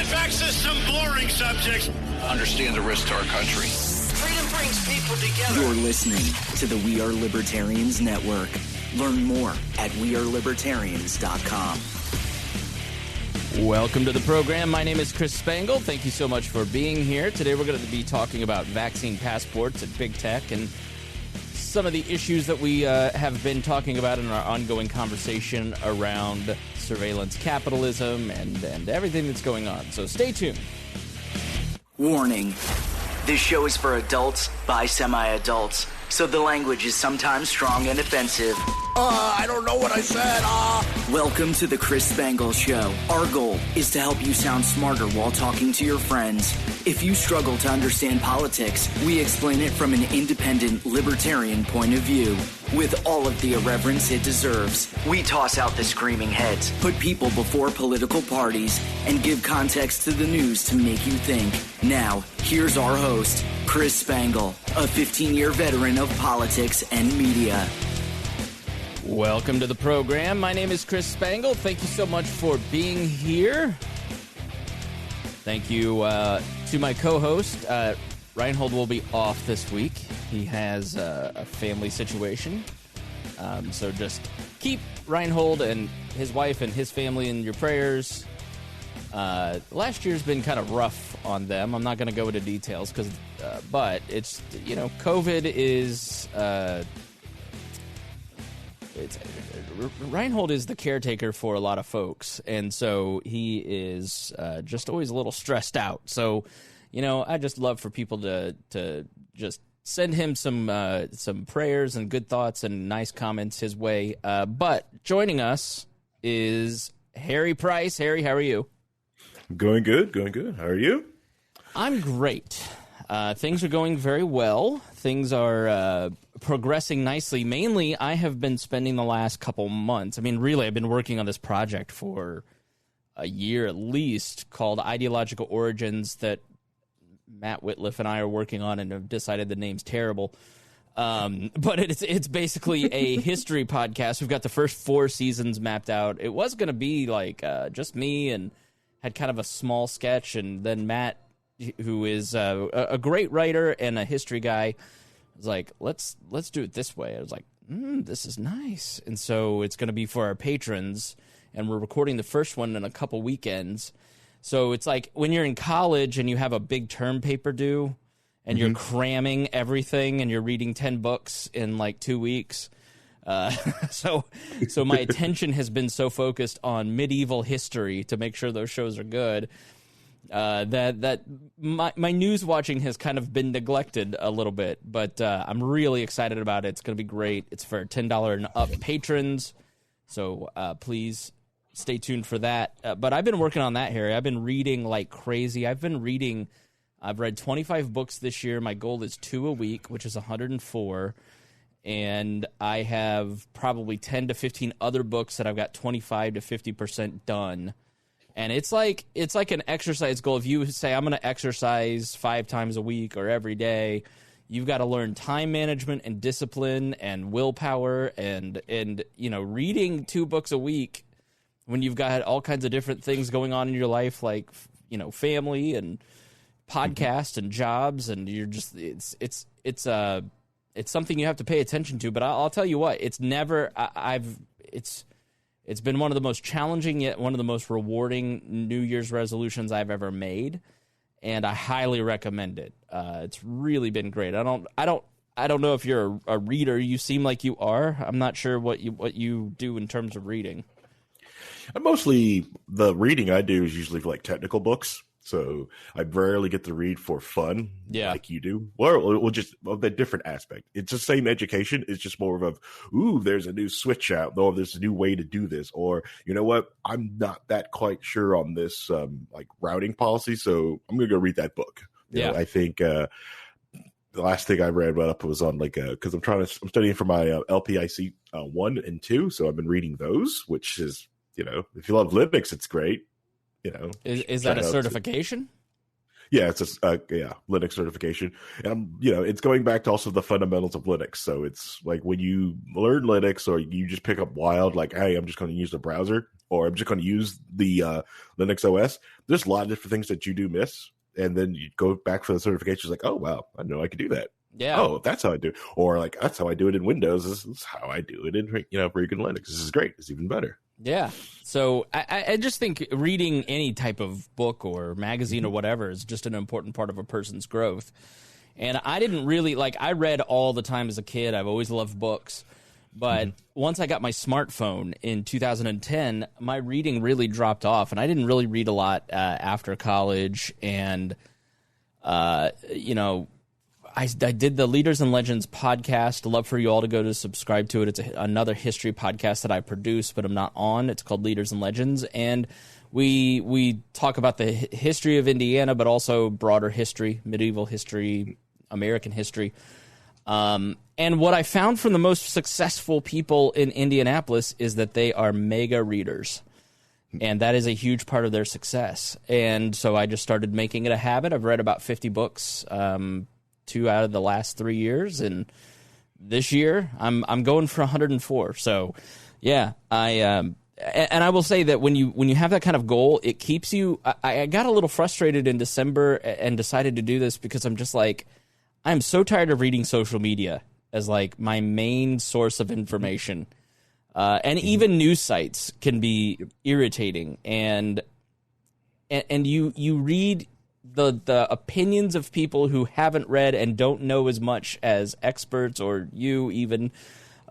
get back to some boring subjects. Understand the risk to our country. Freedom brings people together. You're listening to the We Are Libertarians Network. Learn more at wearelibertarians.com. Welcome to the program. My name is Chris Spangle. Thank you so much for being here. Today we're going to be talking about vaccine passports and big tech and some of the issues that we have been talking about in our ongoing conversation around surveillance capitalism and everything that's going on. So stay tuned. Warning. This show is for adults by semi-adults, so the language is sometimes strong and offensive. I don't know what I said. Welcome to the Chris Spangle Show. Our goal is to help you sound smarter while talking to your friends. If you struggle to understand politics, we explain it from an independent libertarian point of view. With all of the irreverence it deserves, we toss out the screaming heads, put people before political parties, and give context to the news to make you think. Now, here's our host, Chris Spangle, a 15-year veteran of politics and media. Welcome to the program. My name is Chris Spangle. Thank you so much for being here. Thank you to my co-host. Reinhold will be off this week. He has a family situation. So just keep Reinhold and his wife and his family in your prayers. Last year's been kind of rough on them. I'm not going to go into details, but it's, COVID is... Reinhold is the caretaker for a lot of folks, and so he is just always a little stressed out. So, I just love for people to just send him some prayers and good thoughts and nice comments his way. But joining us is Harry Price. Harry, how are you? Going good. How are you? I'm great. Things are going very well. Things are progressing nicely. Mainly, I have been spending the last couple months. I mean, really, I've been working on this project for a year at least called Ideological Origins that Matt Whitliff and I are working on and have decided the name's terrible. But it's basically a history podcast. We've got the first 4 seasons mapped out. It was going to be like just me and had kind of a small sketch, and then Matt, who is a great writer and a history guy, was like, let's do it this way. I was like, this is nice. And so it's going to be for our patrons, and we're recording the first one in a couple weekends. So it's like when you're in college and you have a big term paper due, and you're cramming everything, and you're reading 10 books in like 2 weeks. So my attention has been so focused on medieval history to make sure those shows are good. That my news watching has kind of been neglected a little bit, but I'm really excited about it. It's going to be great. It's for $10 and up patrons, so please stay tuned for that. But I've been working on that, Harry. I've been reading like crazy. I've read 25 books this year. My goal is 2 a week, which is 104. And I have probably 10 to 15 other books that I've got 25 to 50% done. And it's like an exercise goal. If you say, I'm going to exercise 5 times a week or every day, you've got to learn time management and discipline and willpower and reading 2 books a week when you've got all kinds of different things going on in your life, like, family and podcast and jobs. And you're just, it's something you have to pay attention to. But I'll tell you what, it's never, It's been one of the most challenging yet one of the most rewarding New Year's resolutions I've ever made, and I highly recommend it. It's really been great. I don't know if you're a reader. You seem like you are. I'm not sure what you do in terms of reading. Mostly the reading I do is usually for like technical books. So I rarely get to read for fun like you do. Or just a different aspect. It's the same education. It's just more of, there's a new switch out, or there's a new way to do this. Or, you know what, I'm not that quite sure on this like routing policy, so I'm going to go read that book. You know, I think the last thing I read up was on like, because I'm studying for my LPIC 1 and 2. So I've been reading those, which is, if you love Linux, it's great. Is that a certification? Yeah, it's a Linux certification. And, it's going back to also the fundamentals of Linux. So it's like when you learn Linux or you just pick up wild, like, hey, I'm just going to use the browser or I'm just going to use the Linux OS. There's a lot of different things that you do miss. And then you go back for the certification. It's like, oh, wow, I know I can do that. Yeah. Oh, that's how I do it. Or like, that's how I do it in Windows. This is how I do it in, freaking Linux. This is great. It's even better. Yeah. So I just think reading any type of book or magazine or whatever is just an important part of a person's growth. And I didn't really, I read all the time as a kid. I've always loved books. But once I got my smartphone in 2010, my reading really dropped off. And I didn't really read a lot after college. And, I did the Leaders and Legends podcast. I'd love for you all to go to subscribe to it. It's another history podcast that I produce, but I'm not on. It's called Leaders and Legends. And we talk about the history of Indiana, but also broader history, medieval history, American history. And what I found from the most successful people in Indianapolis is that they are mega readers. And that is a huge part of their success. And so I just started making it a habit. I've read about 50 books, 2 out of the last 3 years, and this year I'm going for 104. So, yeah, and I will say that when you have that kind of goal, it keeps you. I got a little frustrated in December and decided to do this because I'm just like, I'm so tired of reading social media as like my main source of information, and even news sites can be irritating, and you read the opinions of people who haven't read and don't know as much as experts or you even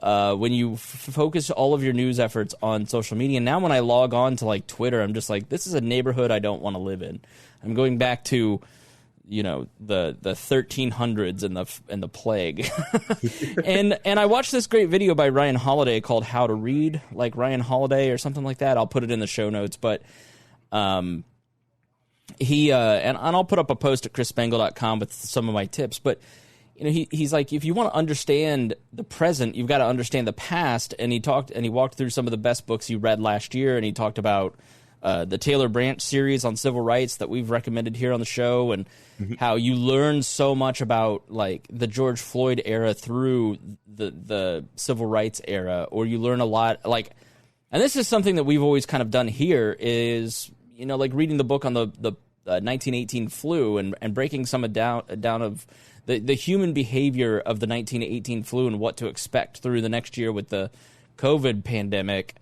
when you focus all of your news efforts on social media. Now when I log on to like Twitter, I'm just like, this is a neighborhood I don't want to live in. I'm going back to the 1300s and the plague. and I watched this great video by Ryan Holiday called How to Read, like Ryan Holiday or something like that. I'll put it in the show notes, but he and I'll put up a post at chrisspangle.com with some of my tips, but he's like, if you want to understand the present, you've got to understand the past. And he walked through some of the best books he read last year, and he talked about the Taylor Branch series on civil rights that we've recommended here on the show, and how you learn so much about like the George Floyd era through the civil rights era, or you learn a lot like, and this is something that we've always kind of done here is, like reading the book on the 1918 flu and breaking some down of the human behavior of the 1918 flu and what to expect through the next year with the COVID pandemic.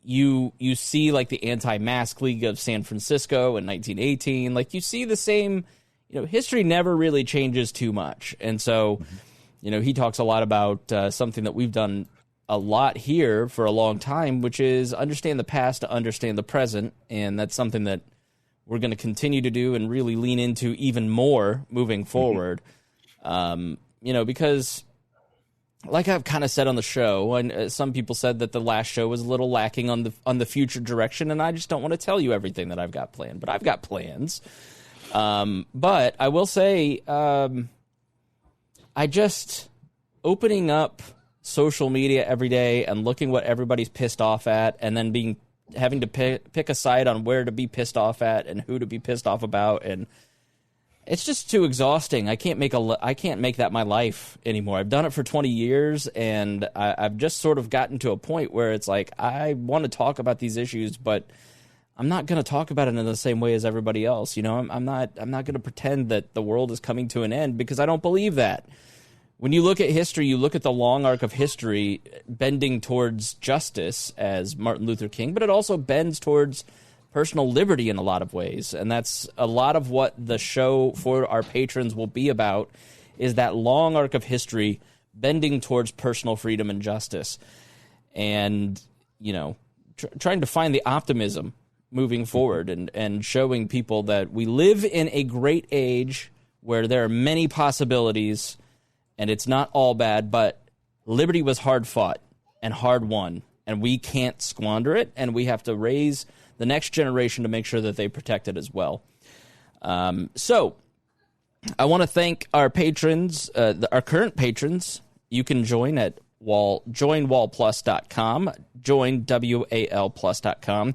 You see like the Anti-Mask League of San Francisco in 1918. Like you see the same, history never really changes too much. And so, he talks a lot about something that we've done a lot here for a long time, which is understand the past to understand the present. And that's something that we're going to continue to do and really lean into even more moving forward. Because like I've kind of said on the show, and some people said that the last show was a little lacking on the future direction, and I just don't want to tell you everything that I've got planned, but I've got plans. But I will say, I just opening up social media every day and looking what everybody's pissed off at, and then having to pick a side on where to be pissed off at and who to be pissed off about, and it's just too exhausting. I can't make that my life anymore. I've done it for 20 years, and I've just sort of gotten to a point where it's like I want to talk about these issues, but I'm not going to talk about it in the same way as everybody else. I'm not going to pretend that the world is coming to an end, because I don't believe that. When you look at history, you look at the long arc of history bending towards justice as Martin Luther King, but it also bends towards personal liberty in a lot of ways. And that's a lot of what the show for our patrons will be about, is that long arc of history bending towards personal freedom and justice. And, trying to find the optimism moving forward and showing people that we live in a great age where there are many possibilities. And it's not all bad, but liberty was hard fought and hard won, and we can't squander it, and we have to raise the next generation to make sure that they protect it as well. So I want to thank our patrons, our current patrons. You can join at joinwallplus.com, join, WALplus.com.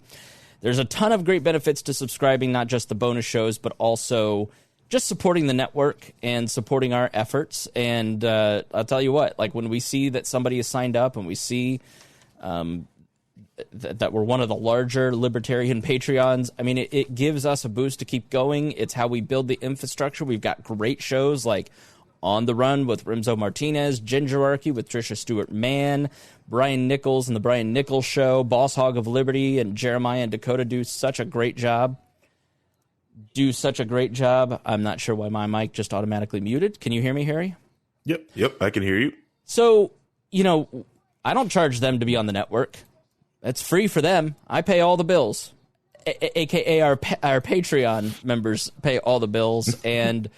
there's a ton of great benefits to subscribing, not just the bonus shows, but also just supporting the network and supporting our efforts. And I'll tell you what, like when we see that somebody is signed up and we see that we're one of the larger libertarian Patreons, I mean, it gives us a boost to keep going. It's how we build the infrastructure. We've got great shows like On the Run with Rimzo Martinez, Gingerarchy with Trisha Stewart-Mann, Brian Nichols and the Brian Nichols Show, Boss Hog of Liberty, and Jeremiah and Dakota do such a great job. I'm not sure why my mic just automatically muted. Can you hear me, Harry? Yep, I can hear you. So, I don't charge them to be on the network. It's free for them. I pay all the bills, a.k.a. our Patreon members pay all the bills, and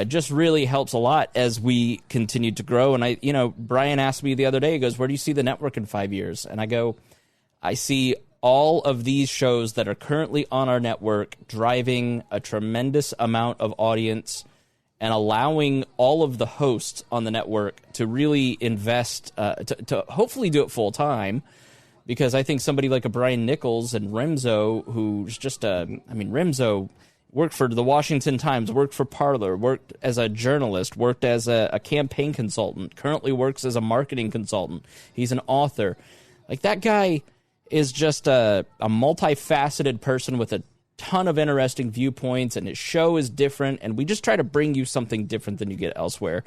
just really helps a lot as we continue to grow. And Brian asked me the other day, he goes, where do you see the network in 5 years? And I go, I see all of these shows that are currently on our network driving a tremendous amount of audience and allowing all of the hosts on the network to really invest, to hopefully do it full time. Because I think somebody like a Brian Nichols and Rimzo, who's just Rimzo worked for the Washington Times, worked for Parler, worked as a journalist, worked as a campaign consultant, currently works as a marketing consultant. He's an author. Like, that guy is just a multifaceted person with a ton of interesting viewpoints, and his show is different, and we just try to bring you something different than you get elsewhere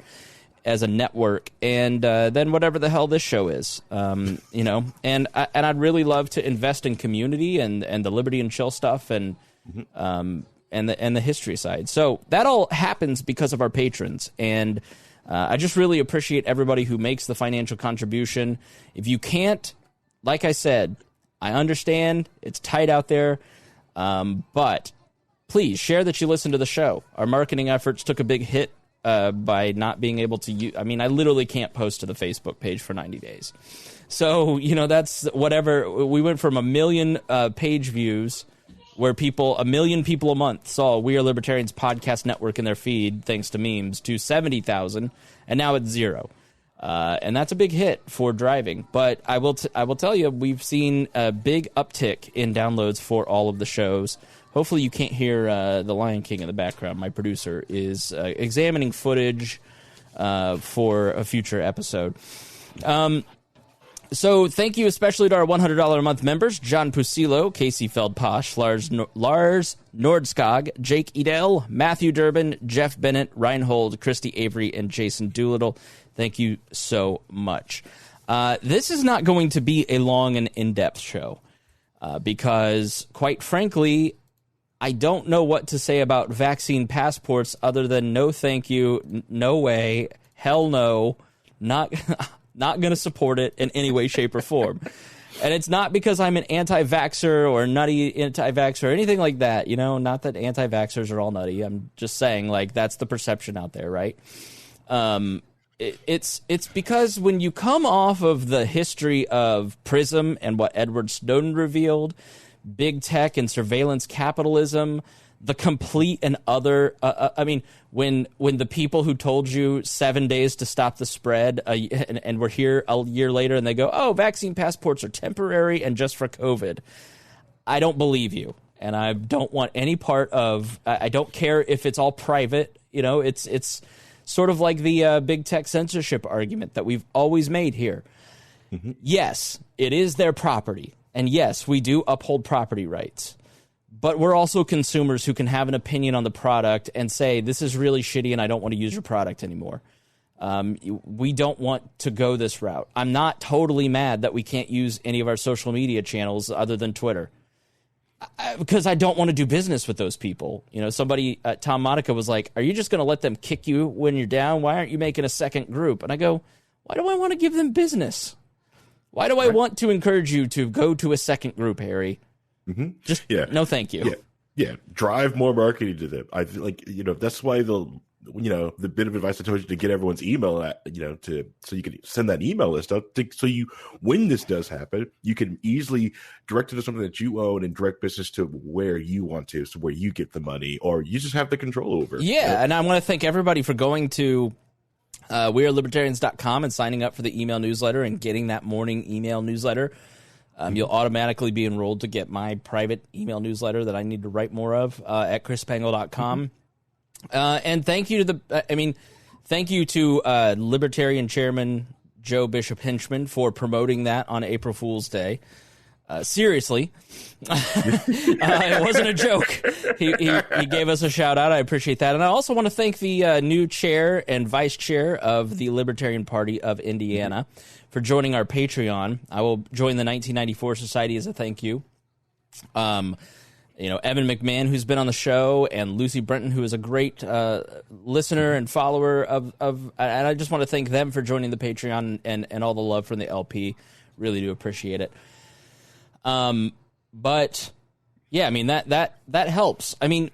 as a network, and then whatever the hell this show is, and I'd really love to invest in community and the Liberty and Chill stuff and the history side. So that all happens because of our patrons, and I just really appreciate everybody who makes the financial contribution. If you can't, like I said, I understand it's tight out there, but please share that you listen to the show. Our marketing efforts took a big hit by not being able to use. I mean, I literally can't post to the Facebook page for 90 days. So, that's whatever. We went from 1 million page views where 1 million people a month saw We Are Libertarians podcast network in their feed, thanks to memes, to 70,000, and now it's 0. And that's a big hit for driving. But I will tell you, we've seen a big uptick in downloads for all of the shows. Hopefully you can't hear the Lion King in the background. My producer is examining footage for a future episode. So thank you especially to our $100 a month members, John Pusilo, Casey Feldposh, Lars Nordskog, Jake Edel, Matthew Durbin, Jeff Bennett, Reinhold, Christy Avery, and Jason Doolittle. Thank you so much. This is not going to be a long and in-depth show because, quite frankly, I don't know what to say about vaccine passports other than no thank you, no way, hell no, not going to support it in any way, shape, or form. And it's not because I'm an anti-vaxxer or nutty anti-vaxxer or anything like that. Not that anti-vaxxers are all nutty. I'm just saying, like, that's the perception out there, right? It's because when you come off of the history of PRISM and what Edward Snowden revealed, big tech and surveillance capitalism, the complete and utter. When the people who told you 7 days to stop the spread, and we're here a year later, and they go, "Oh, vaccine passports are temporary and just for COVID." I don't believe you, and I don't want any part of. I don't care if it's all private. It's sort of like the big tech censorship argument that we've always made here. Mm-hmm. Yes, it is their property. And yes, we do uphold property rights, but we're also consumers who can have an opinion on the product and say, this is really shitty and I don't want to use your product anymore. We don't want to go this route. I'm not totally mad that we can't use any of our social media channels other than Twitter because I don't want to do business with those people. Somebody, Tom Monica was like, are you just going to let them kick you when you're down? Why aren't you making a second group? And I go, why do I want to give them business? Why do I want to encourage you to go to a second group, Harry? Mm-hmm. No, thank you. Yeah. Drive more marketing to them. I feel like that's why the bit of advice I told you to get everyone's email so you can send that email list out. So when this does happen, you can easily direct it to something that you own and direct business to where you want to, so where you get the money, or you just have the control over. Yeah, and I want to thank everybody for going to wearelibertarians.com and signing up for the email newsletter and getting that morning email newsletter. You'll automatically be enrolled to get my private email newsletter that I need to write more of at chrisspangle.com. And thank you to Libertarian Chairman Joe Bishop Hinchman for promoting that on April Fool's Day. Seriously, it wasn't a joke. He gave us a shout out. I appreciate that. And I also want to thank the new chair and vice chair of the Libertarian Party of Indiana for joining our Patreon. I will join the 1994 Society as a thank you. Evan McMahon, who's been on the show, and Lucy Brenton, who is a great listener and follower of and I just want to thank them for joining the Patreon and all the love from the LP. Really do appreciate it. But yeah, I mean, that helps. I mean,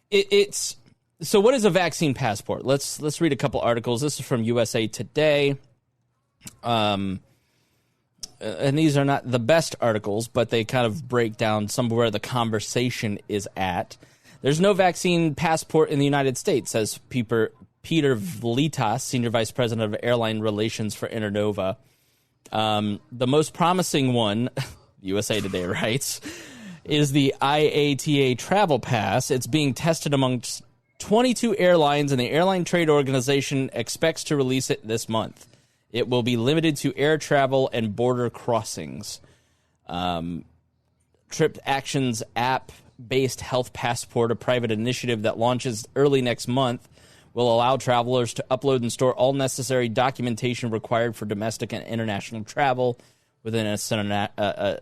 it's so what is a vaccine passport? Let's read a couple articles. This is from USA Today. And these are not the best articles, but they kind of break down somewhere the conversation is at. There's no vaccine passport in the United States, says Peter Vlitas, Senior Vice President of Airline Relations for Internova. The most promising one, USA Today writes, is the IATA Travel Pass. It's being tested amongst 22 airlines, and the Airline Trade Organization expects to release it this month. It will be limited to air travel and border crossings. Trip Action's app-based health passport, a private initiative that launches early next month, will allow travelers to upload and store all necessary documentation required for domestic and international travel within a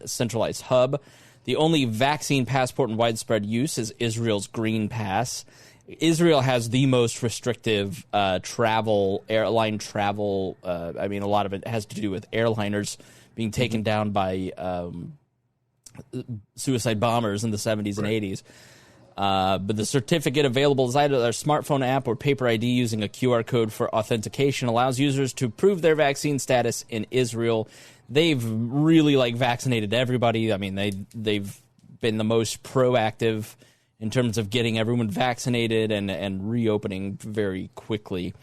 centralized hub. The only vaccine passport in widespread use is Israel's Green Pass. Israel has the most restrictive airline travel. I mean, a lot of it has to do with airliners being taken down by suicide bombers in the 70s and 80s. But the certificate available is either their smartphone app or paper ID using a QR code for authentication allows users to prove their vaccine status in Israel. They've really vaccinated everybody. I mean, they've been the most proactive in terms of getting everyone vaccinated and reopening very quickly.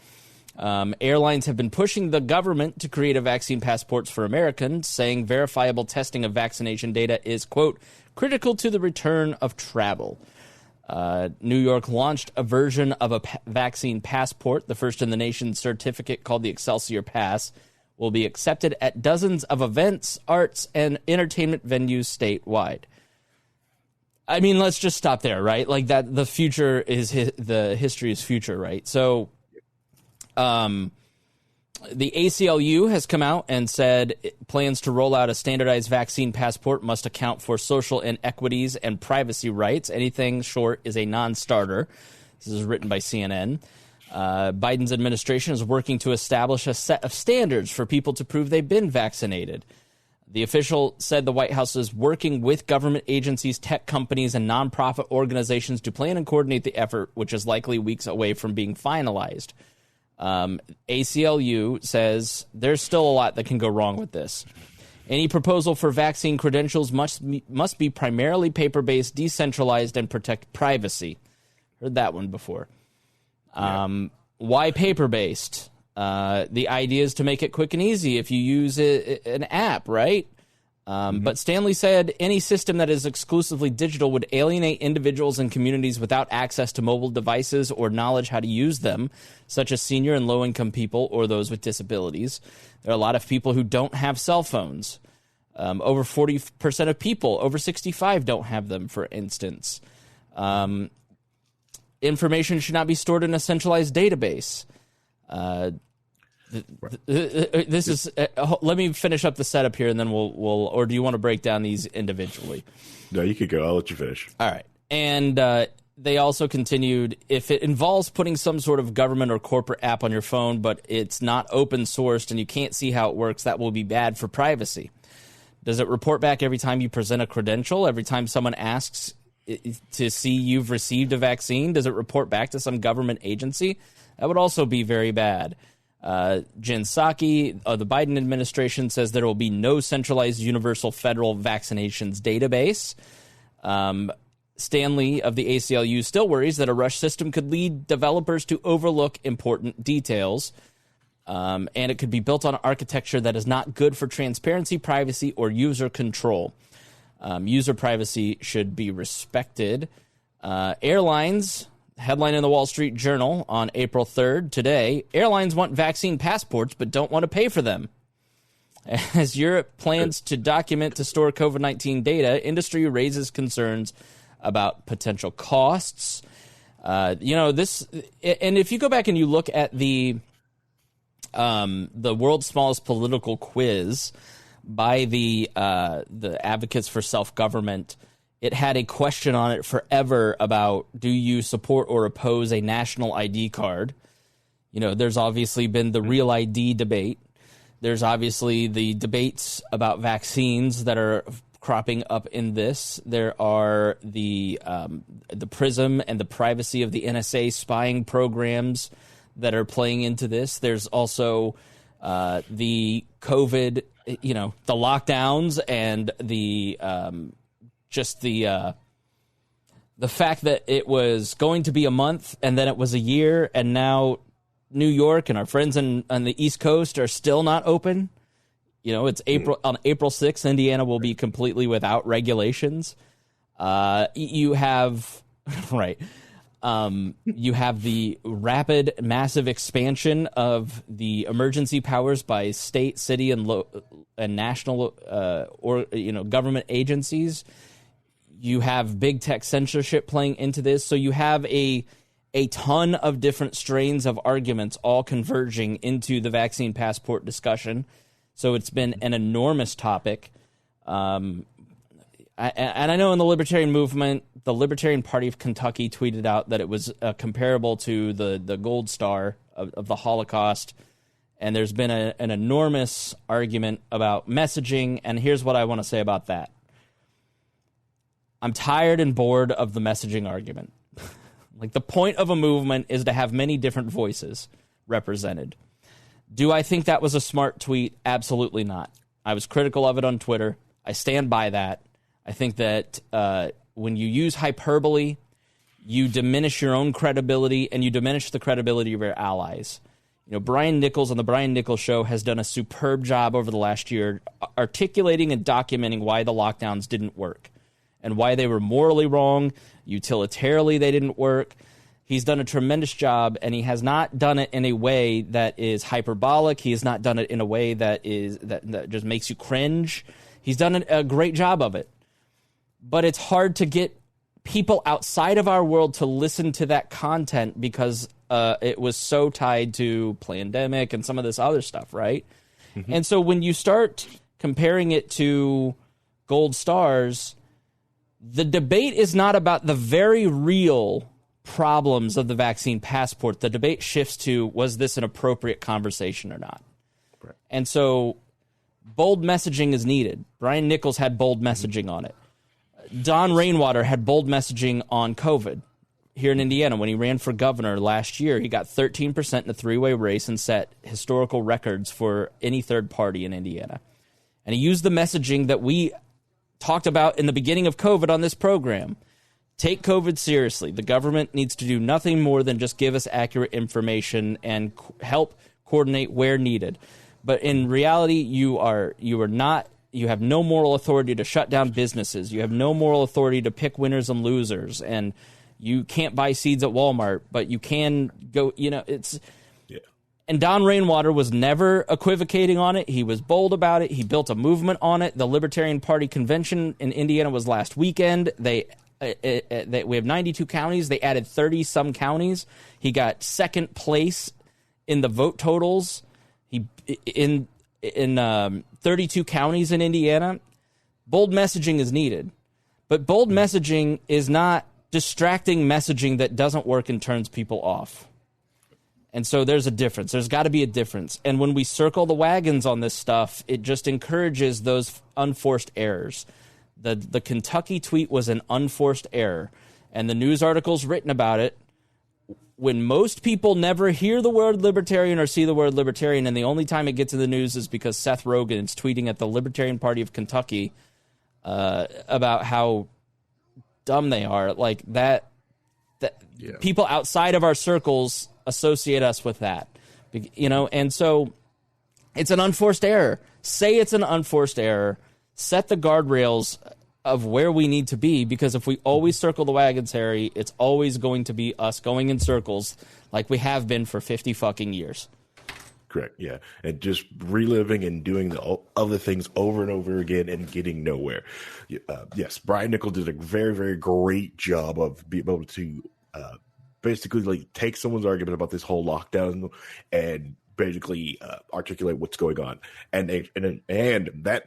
Airlines have been pushing the government to create a vaccine passports for Americans, saying verifiable testing of vaccination data is, quote, critical to the return of travel. New York launched a version of a vaccine passport. The first in the nation certificate, called the Excelsior Pass, will be accepted at dozens of events, arts, and entertainment venues statewide. I mean, let's just stop there, right? Like that, the future is the history is future, right? So, the ACLU has come out and said it plans to roll out a standardized vaccine passport must account for social inequities and privacy rights. Anything short is a non-starter. This is written by CNN. Biden's administration is working to establish a set of standards for people to prove they've been vaccinated. The official said the White House is working with government agencies, tech companies, and nonprofit organizations to plan and coordinate the effort, which is likely weeks away from being finalized. ACLU says there's still a lot that can go wrong with this. Any proposal for vaccine credentials must be primarily paper-based, decentralized, and protect privacy. Heard that one before. Why paper-based? The idea is to make it quick and easy if you use an app, right? But Stanley said any system that is exclusively digital would alienate individuals and communities without access to mobile devices or knowledge how to use them, such as senior and low-income people or those with disabilities. There are a lot of people who don't have cell phones. Over 40% of people over 65 don't have them, for instance. Information should not be stored in a centralized database. This is. Let me finish up the setup here, and then we'll. Or do you want to break down these individually? No, you could go. I'll let you finish. All right. And they also continued, if it involves putting some sort of government or corporate app on your phone, but it's not open sourced and you can't see how it works, that will be bad for privacy. Does it report back every time you present a credential? Every time someone asks to see you've received a vaccine, does it report back to some government agency? That would also be very bad. Jen Psaki of the Biden administration says there will be no centralized universal federal vaccinations database. Stanley of the ACLU still worries that a rush system could lead developers to overlook important details. And it could be built on architecture that is not good for transparency, privacy, or user control. User privacy should be respected. Airlines, headline in the Wall Street Journal on April 3rd, today, airlines want vaccine passports but don't want to pay for them. As Europe plans to document to store COVID-19 data, industry raises concerns about potential costs. This, and if you go back and you look at the world's smallest political quiz by the Advocates for Self-Government, it had a question on it forever about, do you support or oppose a national ID card? There's obviously been the Real ID debate. There's obviously the debates about vaccines that are cropping up in this. There are the PRISM and the privacy of the NSA spying programs that are playing into this. There's also the COVID, the lockdowns and the fact that it was going to be a month and then it was a year, and now New York and our friends on the East Coast are still not open. It's April. On April 6th, Indiana will be completely without regulations. You have you have the rapid, massive expansion of the emergency powers by state, city, and national government agencies. You have big tech censorship playing into this. So you have a ton of different strains of arguments all converging into the vaccine passport discussion. So it's been an enormous topic. And I know in the libertarian movement, the Libertarian Party of Kentucky tweeted out that it was comparable to the Gold Star of the Holocaust. And there's been an enormous argument about messaging. And here's what I want to say about that. I'm tired and bored of the messaging argument. Like, the point of a movement is to have many different voices represented. Do I think that was a smart tweet? Absolutely not. I was critical of it on Twitter. I stand by that. I think that when you use hyperbole, you diminish your own credibility and you diminish the credibility of your allies. Brian Nichols on the Brian Nichols Show has done a superb job over the last year articulating and documenting why the lockdowns didn't work and why they were morally wrong, utilitarily they didn't work. He's done a tremendous job, and he has not done it in a way that is hyperbolic. He has not done it in a way that just makes you cringe. He's done a great job of it. But it's hard to get people outside of our world to listen to that content because it was so tied to pandemic and some of this other stuff, right? Mm-hmm. And so when you start comparing it to gold stars, the debate is not about the very real problems of the vaccine passport. The debate shifts to, was this an appropriate conversation or not? Right. And so bold messaging is needed. Brian Nichols had bold messaging on it. Don Rainwater had bold messaging on COVID here in Indiana. When he ran for governor last year, he got 13% in a three-way race and set historical records for any third party in Indiana. And he used the messaging that we talked about in the beginning of COVID on this program. Take COVID seriously. The government needs to do nothing more than just give us accurate information and help coordinate where needed. But in reality, you have no moral authority to shut down businesses. You have no moral authority to pick winners and losers. And you can't buy seeds at Walmart, but you can go, it's... And Don Rainwater was never equivocating on it. He was bold about it. He built a movement on it. The Libertarian Party convention in Indiana was last weekend. We have 92 counties. They added 30-some counties. He got second place in the vote totals. In 32 counties in Indiana. Bold messaging is needed. But bold messaging is not distracting messaging that doesn't work and turns people off. And so there's a difference. There's got to be a difference. And when we circle the wagons on this stuff, it just encourages those unforced errors. The Kentucky tweet was an unforced error. And the news articles written about it, when most people never hear the word libertarian or see the word libertarian, and the only time it gets in the news is because Seth Rogen is tweeting at the Libertarian Party of Kentucky about how dumb they are. Like that yeah. People outside of our circles associate us with that. And so it's an unforced error. Say it's an unforced error. Set the guardrails of where we need to be, because if we always circle the wagons, Harry, it's always going to be us going in circles like we have been for 50 fucking years. Correct, yeah. And just reliving and doing the other things over and over again and getting nowhere. Yes, Brian Nichols did a very, very great job of being able to basically like take someone's argument about this whole lockdown and basically articulate what's going on. And that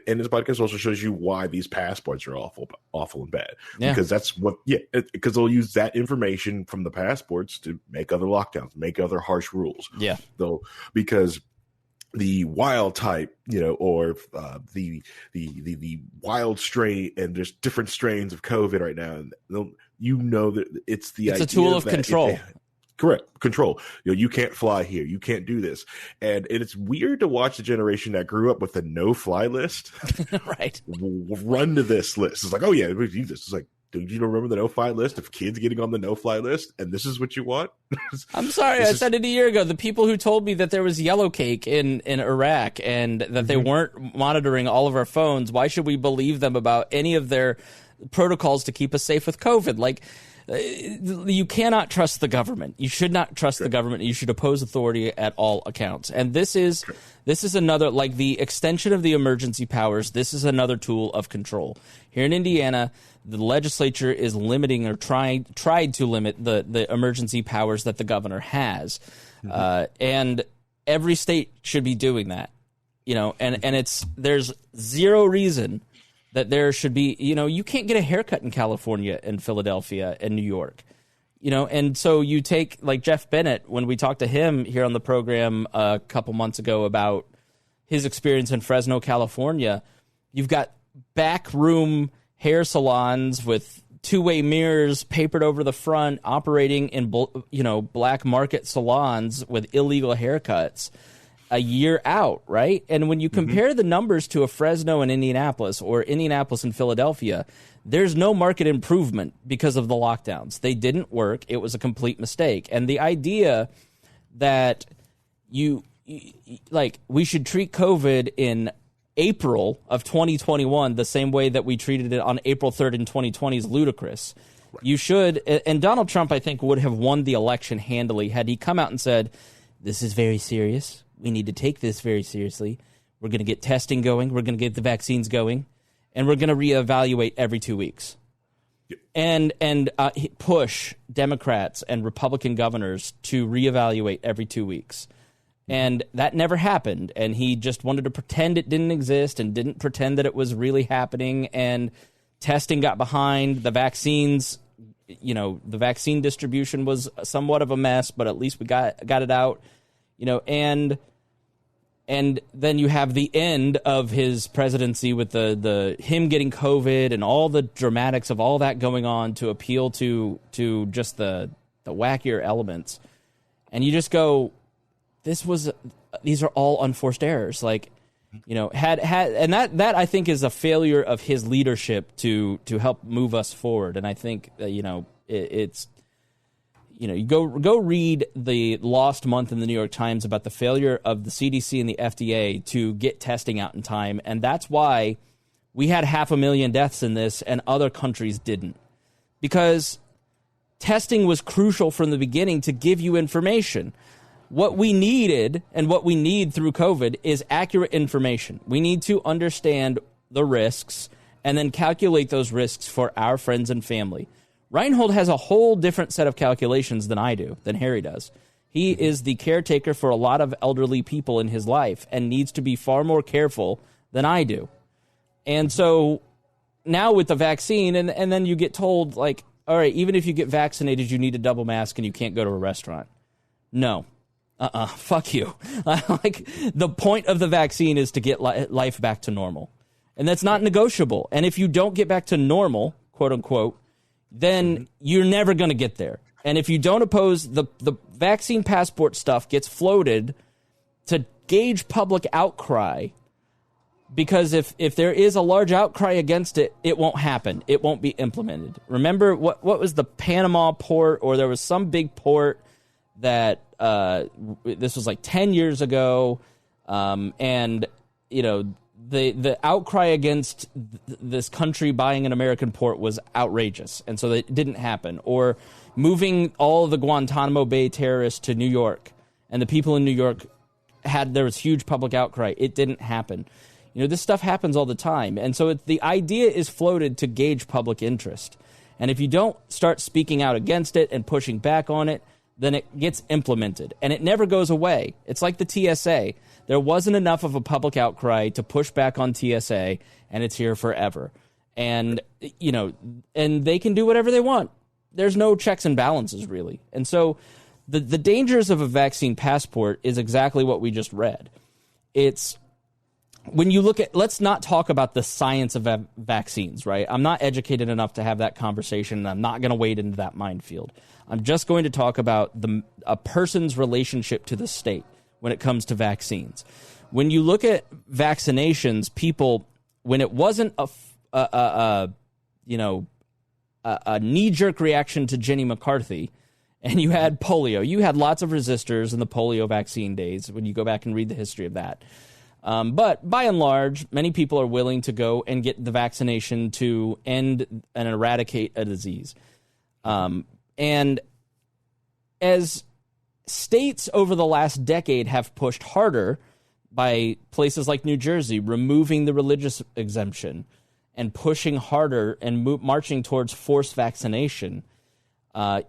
in this podcast also shows you why these passports are awful and bad. Yeah. Because that's because they'll use that information from the passports to make other lockdowns, make other harsh rules. Yeah. Though, because the wild type, or the wild strain, and there's different strains of COVID right now. And that it's a tool of control. Correct. Control. You can't fly here. You can't do this. And it's weird to watch the generation that grew up with the no-fly list right. run to this list. It's like, oh, yeah, we do this. It's like, do you remember the no-fly list of kids getting on the no-fly list? And this is what you want? I'm sorry. I said it a year ago. The people who told me that there was yellow cake in Iraq and that they weren't monitoring all of our phones, why should we believe them about any of their protocols to keep us safe with COVID? Like, you cannot trust the government. You should not trust the government. You should oppose authority at all accounts. And this is another, like the extension of the emergency powers. This is another tool of control. Here in Indiana, the legislature is limiting or tried to limit the emergency powers that the governor has. And every state should be doing that, and there's zero reason that there should be, you can't get a haircut in California and Philadelphia and New York, and so you take like Jeff Bennett, when we talked to him here on the program a couple months ago about his experience in Fresno, California, you've got backroom hair salons with two-way mirrors papered over the front, operating in, black market salons with illegal haircuts a year out, right? And when you compare the numbers to a Fresno and Indianapolis or Indianapolis and Philadelphia, there's no market improvement because of the lockdowns. They didn't work. It was a complete mistake. And the idea that we should treat COVID in April of 2021 the same way that we treated it on April 3rd in 2020 is ludicrous. Right. You should, and Donald Trump, I think, would have won the election handily had he come out and said, this is very serious. We need to take this very seriously. We're going to get testing going. We're going to get the vaccines going. And we're going to reevaluate every 2 weeks. Yep. And push Democrats and Republican governors to reevaluate every 2 weeks. And that never happened. And he just wanted to pretend it didn't exist and didn't pretend that it was really happening. And testing got behind. The vaccines, the vaccine distribution was somewhat of a mess, but at least we got it out. And then you have the end of his presidency with the him getting COVID and all the dramatics of all that going on to appeal to just the wackier elements. And you just go, these are all unforced errors. Like, and that I think is a failure of his leadership to help move us forward. And I think it's. You go read the lost month in the New York Times about the failure of the CDC and the FDA to get testing out in time. And that's why we had 500,000 deaths in this and other countries didn't. Because testing was crucial from the beginning to give you information. What we needed and what we need through COVID is accurate information. We need to understand the risks and then calculate those risks for our friends and family. Reinhold has a whole different set of calculations than I do, than Harry does. He is the caretaker for a lot of elderly people in his life and needs to be far more careful than I do. And so now with the vaccine, and then you get told, like, all right, even if you get vaccinated, you need a double mask and you can't go to a restaurant. No. Fuck you. Like, the point of the vaccine is to get life back to normal. And that's not negotiable. And if you don't get back to normal, quote unquote, then you're never going to get there. And if you don't oppose the vaccine passport stuff gets floated to gauge public outcry, because if there is a large outcry against it, it won't happen. It won't be implemented. Remember what was the Panama port, or there was some big port that this was like 10 years ago, and the outcry against this country buying an American port was outrageous, and so it didn't happen. Or moving all of the Guantanamo Bay terrorists to New York, and the people in New York there was huge public outcry. It didn't happen. This stuff happens all the time, and so the idea is floated to gauge public interest. And if you don't start speaking out against it and pushing back on it, then it gets implemented, and it never goes away. It's like the TSA. There wasn't enough of a public outcry to push back on TSA, and it's here forever. And, and they can do whatever they want. There's no checks and balances, really. And so the dangers of a vaccine passport is exactly what we just read. It's when you look at, let's not talk about the science of vaccines, right? I'm not educated enough to have that conversation, and I'm not going to wade into that minefield. I'm just going to talk about a person's relationship to the state when it comes to vaccines. When you look at vaccinations, people, when it wasn't a knee-jerk reaction to Jenny McCarthy, and you had polio, you had lots of resistors in the polio vaccine days when you go back and read the history of that. But by and large, many people are willing to go and get the vaccination to end and eradicate a disease. And as states over the last decade have pushed harder by places like New Jersey removing the religious exemption and pushing harder and marching towards forced vaccination,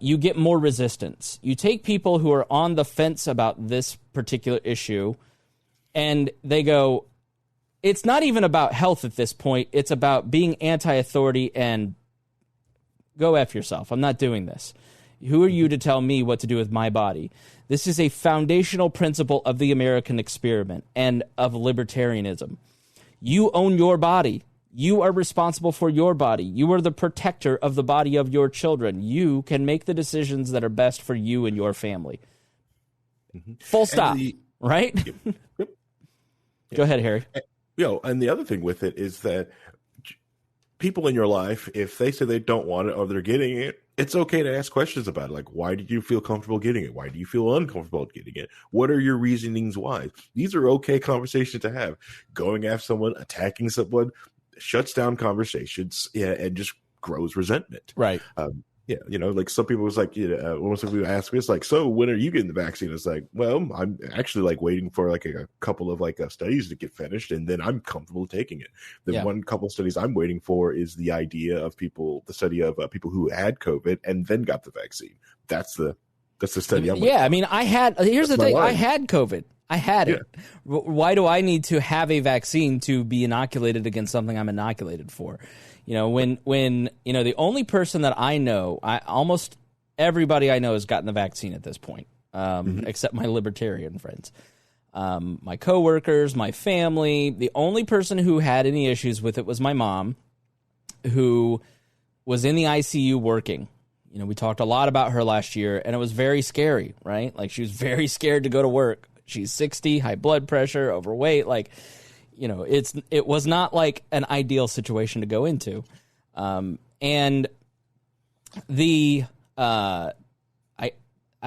you get more resistance. You take people who are on the fence about this particular issue, and they go, it's not even about health at this point. It's about being anti-authority and go F yourself. I'm not doing this. Who are you to tell me what to do with my body? This is a foundational principle of the American experiment and of libertarianism. You own your body. You are responsible for your body. You are the protector of the body of your children. You can make the decisions that are best for you and your family. Mm-hmm. Full stop. Right? Yep. Go ahead, Harry. And the other thing with it is that people in your life, if they say they don't want it or they're getting it, it's okay to ask questions about it. Like, why did you feel comfortable getting it? Why do you feel uncomfortable getting it? What are your reasonings why? These are okay conversations to have. Going after someone, attacking someone, shuts down conversations and just grows resentment. Right. Like some people was like, when some people ask me, it's like, so when are you getting the vaccine? It's like, well, I'm actually like waiting for like a couple of studies to get finished, and then I'm comfortable taking it. One couple of studies I'm waiting for is the study of people who had COVID and then got the vaccine. That's the study. Here's the thing. I had COVID. I had it. Why do I need to have a vaccine to be inoculated against something I'm inoculated for? When the only person that I know, almost everybody I know has gotten the vaccine at this point, except my libertarian friends, my coworkers, my family. The only person who had any issues with it was my mom, who was in the ICU working. We talked a lot about her last year, and it was very scary, right? Like, she was very scared to go to work. She's 60, high blood pressure, overweight, it was not like an ideal situation to go into. And I've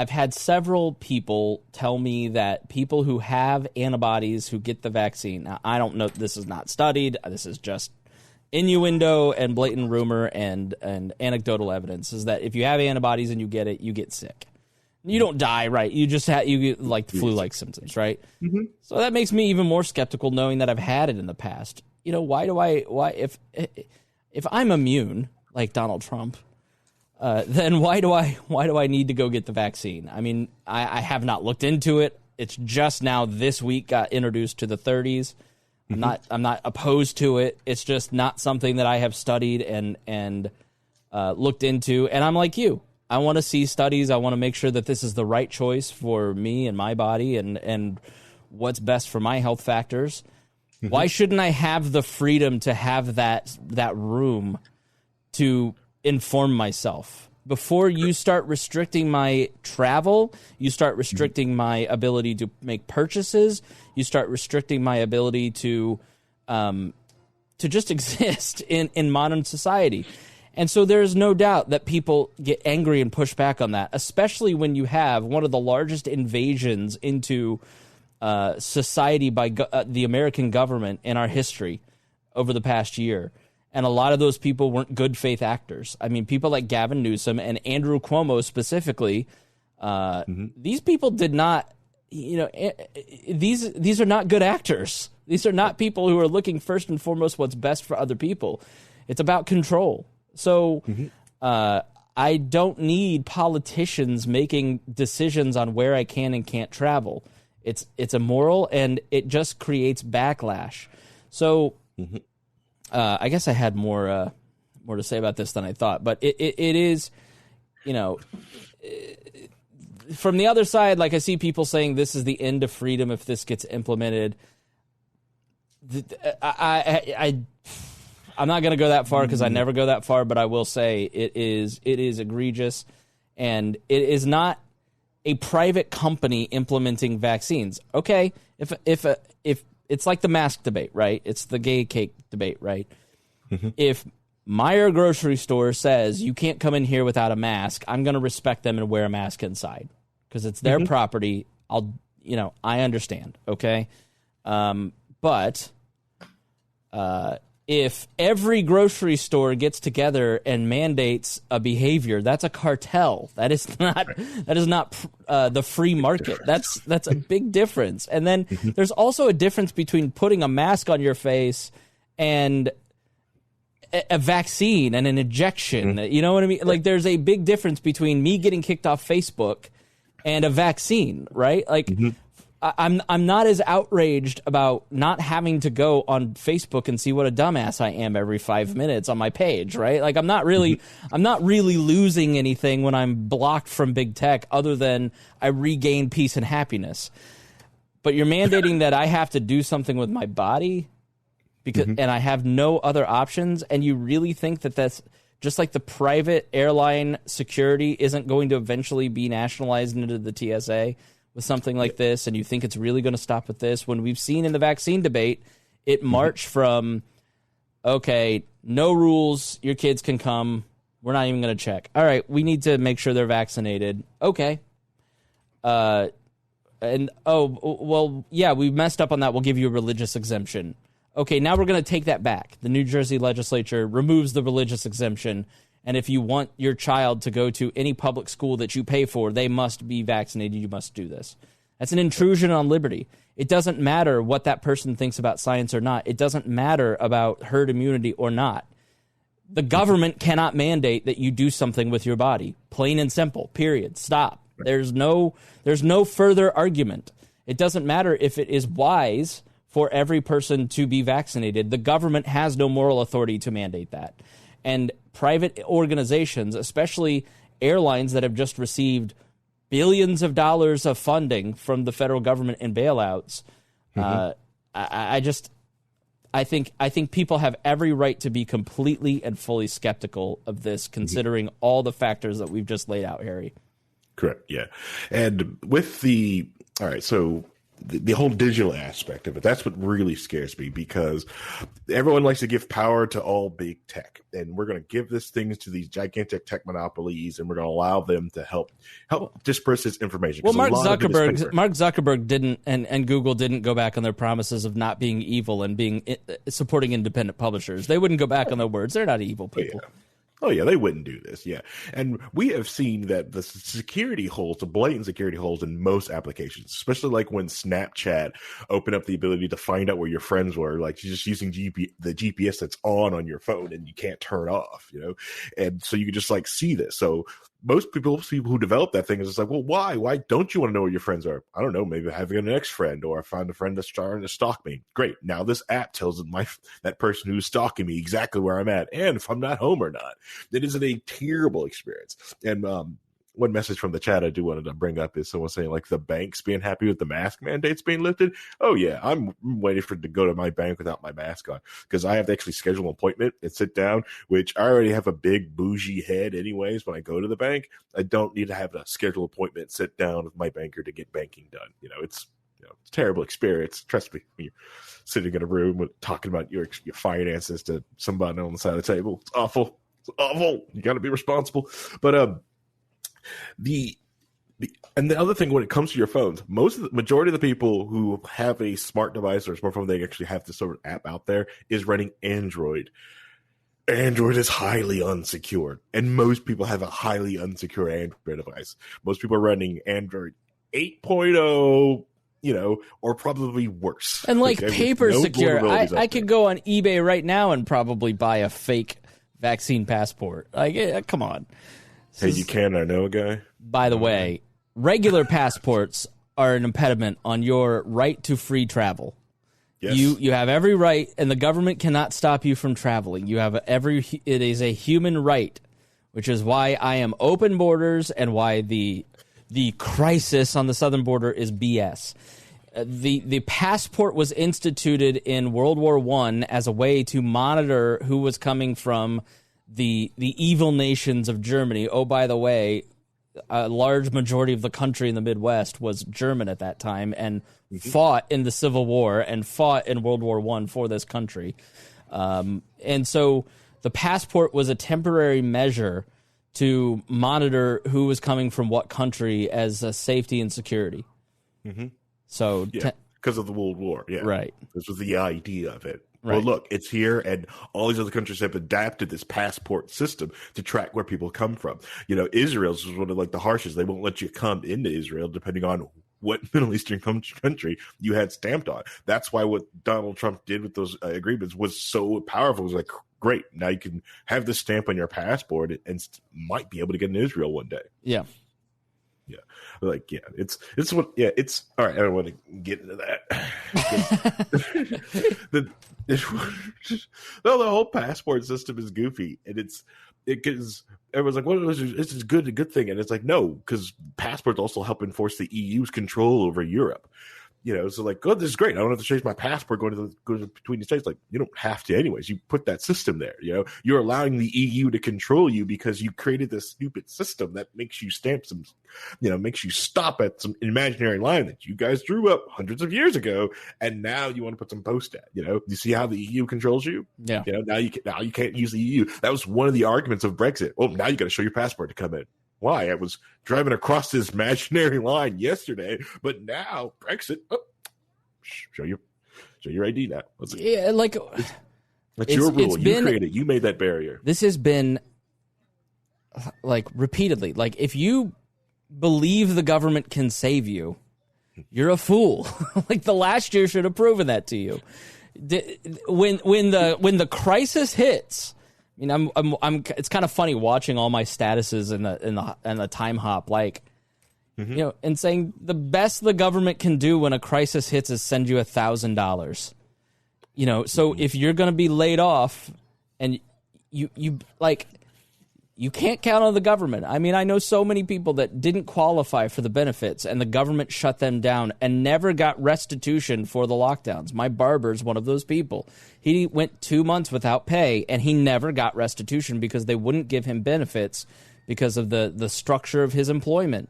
had several people tell me that people who have antibodies who get the vaccine, now I don't know, this is not studied, this is just innuendo and blatant rumor and anecdotal evidence, is that if you have antibodies and you get it, you get sick. You don't die, right? You just you get like flu-like symptoms, right? Mm-hmm. So that makes me even more skeptical, knowing that I've had it in the past. If I'm immune like Donald Trump, then why do I need to go get the vaccine? I mean, I have not looked into it. It's just now this week got introduced to the 30s. Mm-hmm. I'm not opposed to it. It's just not something that I have studied and looked into. And I'm like you. I want to see studies. I want to make sure that this is the right choice for me and my body and what's best for my health factors. Mm-hmm. Why shouldn't I have the freedom to have that room to inform myself? Before you start restricting my travel, you start restricting my ability to make purchases, you start restricting my ability to just exist in modern society. And so there's no doubt that people get angry and push back on that, especially when you have one of the largest invasions into society by the American government in our history over the past year. And a lot of those people weren't good faith actors. I mean, people like Gavin Newsom and Andrew Cuomo specifically, these people did not, these are not good actors. These are not people who are looking first and foremost what's best for other people. It's about control. So I don't need politicians making decisions on where I can and can't travel. It's immoral, and it just creates backlash. So I guess I had more to say about this than I thought, but it is, from the other side, like I see people saying this is the end of freedom if this gets implemented. I'm not going to go that far because I never go that far, but I will say it is egregious, and it is not a private company implementing vaccines. Okay, if it's like the mask debate, right? It's the gay cake debate, right? If Meijer grocery store says you can't come in here without a mask, I'm going to respect them and wear a mask inside because it's their property. I understand. Okay. But if every grocery store gets together and mandates a behavior, that's a cartel. That is not the free market. That's a big difference. And then there's also a difference between putting a mask on your face and a vaccine and an injection. You know what I mean? Like, there's a big difference between me getting kicked off Facebook and a vaccine, right? Like, I'm not as outraged about not having to go on Facebook and see what a dumbass I am every 5 minutes on my page, right? Like, I'm not really losing anything when I'm blocked from big tech, other than I regain peace and happiness. But you're mandating that I have to do something with my body because and I have no other options, and you really think that that's just like the private airline security isn't going to eventually be nationalized into the TSA with something like this, and you think it's really going to stop with this, when we've seen in the vaccine debate, it marched from, okay, no rules, your kids can come, we're not even going to check. All right, we need to make sure they're vaccinated. Okay. We messed up on that, we'll give you a religious exemption. Okay, now we're going to take that back. The New Jersey legislature removes the religious exemption, and if you want your child to go to any public school that you pay for, they must be vaccinated. You must do this. That's an intrusion on liberty. It doesn't matter what that person thinks about science or not. It doesn't matter about herd immunity or not. The government cannot mandate that you do something with your body. Plain and simple. Period. Stop. There's no further argument. It doesn't matter if it is wise for every person to be vaccinated. The government has no moral authority to mandate that. And private organizations, especially airlines that have just received billions of dollars of funding from the federal government in bailouts, I think people have every right to be completely and fully skeptical of this, considering all the factors that we've just laid out, Harry. Correct. Yeah. And with so the whole digital aspect of it, that's what really scares me, because everyone likes to give power to all big tech, and we're going to give this things to these gigantic tech monopolies, and we're going to allow them to help disperse this information. Well, Mark Zuckerberg didn't, and Google didn't go back on their promises of not being evil and supporting independent publishers. They wouldn't go back on their words. They're not evil people. Oh, yeah, they wouldn't do this, yeah. And we have seen that the security holes, the blatant security holes in most applications, especially like when Snapchat opened up the ability to find out where your friends were, like just using the GPS that's on your phone and you can't turn off, And so you can just like see this. So most people who develop that thing is just like, well, why? Why don't you want to know where your friends are? I don't know. Maybe having an ex-friend, or I found a friend that's trying to stalk me. Great. Now this app tells that person who's stalking me exactly where I'm at and if I'm not home or not. It is a terrible experience. And one message from the chat I do wanted to bring up is someone saying like the banks being happy with the mask mandates being lifted. Oh yeah, I'm waiting to go to my bank without my mask on, because I have to actually schedule an appointment and sit down, which I already have a big bougie head anyways. When I go to the bank, I don't need to have a scheduled appointment, sit down with my banker to get banking done. It's a terrible experience. Trust me, when you're sitting in a room talking about your finances to somebody on the side of the table, it's awful. It's awful. You got to be responsible. But the other thing, when it comes to your phones, majority of the people who have a smart device or a smartphone, they actually have this sort of app out there, is running Android. Android is highly unsecured, and most people have a highly unsecured Android device. Most people are running Android 8.0, or probably worse. And paper secure. I could go on eBay right now and probably buy a fake vaccine passport. Come on. Hey, you can. I know a guy. By the way, regular passports are an impediment on your right to free travel. Yes. You have every right, and the government cannot stop you from traveling. It is a human right, which is why I am open borders and why the crisis on the southern border is BS. The passport was instituted in World War I as a way to monitor who was coming from the evil nations of Germany. Oh, by the way, a large majority of the country in the Midwest was German at that time and fought in the Civil War and fought in World War I for this country. And so the passport was a temporary measure to monitor who was coming from what country as a safety and security. Mm-hmm. So, because of the World War. Yeah. Right. This was the idea of it. Right. Well, look, it's here, and all these other countries have adapted this passport system to track where people come from. Israel's was one of the harshest. They won't let you come into Israel depending on what Middle Eastern country you had stamped on. That's why what Donald Trump did with those agreements was so powerful. It was great. Now you can have this stamp on your passport and might be able to get in Israel one day. Yeah. Yeah. It's all right. I don't want to get into that. The whole passport system is goofy, and because everyone's like, "Well, this is a good thing," and it's like, no, because passports also help enforce the EU's control over Europe. So this is great. I don't have to change my passport going between the states. You don't have to anyways. You put that system there. You're allowing the EU to control you because you created this stupid system that makes you stamp some, makes you stop at some imaginary line that you guys drew up hundreds of years ago, and now you want to put some post at. You see how the EU controls you? Yeah. Now you can't use the EU. That was one of the arguments of Brexit. Oh, now you got to show your passport to come in. Why? I was driving across this imaginary line yesterday, but now Brexit. Oh, show your ID now. That's your rule. You created it. You made that barrier. This has been repeatedly. If you believe the government can save you, you're a fool. The last year should have proven that to you. When the crisis hits. I'm it's kind of funny watching all my statuses in the time hop, and saying the best the government can do when a crisis hits is send you $1,000. So if you're going to be laid off and you can't count on the government. I know so many people that didn't qualify for the benefits and the government shut them down and never got restitution for the lockdowns. My barber's one of those people. He went 2 months without pay and he never got restitution because they wouldn't give him benefits because of the structure of his employment.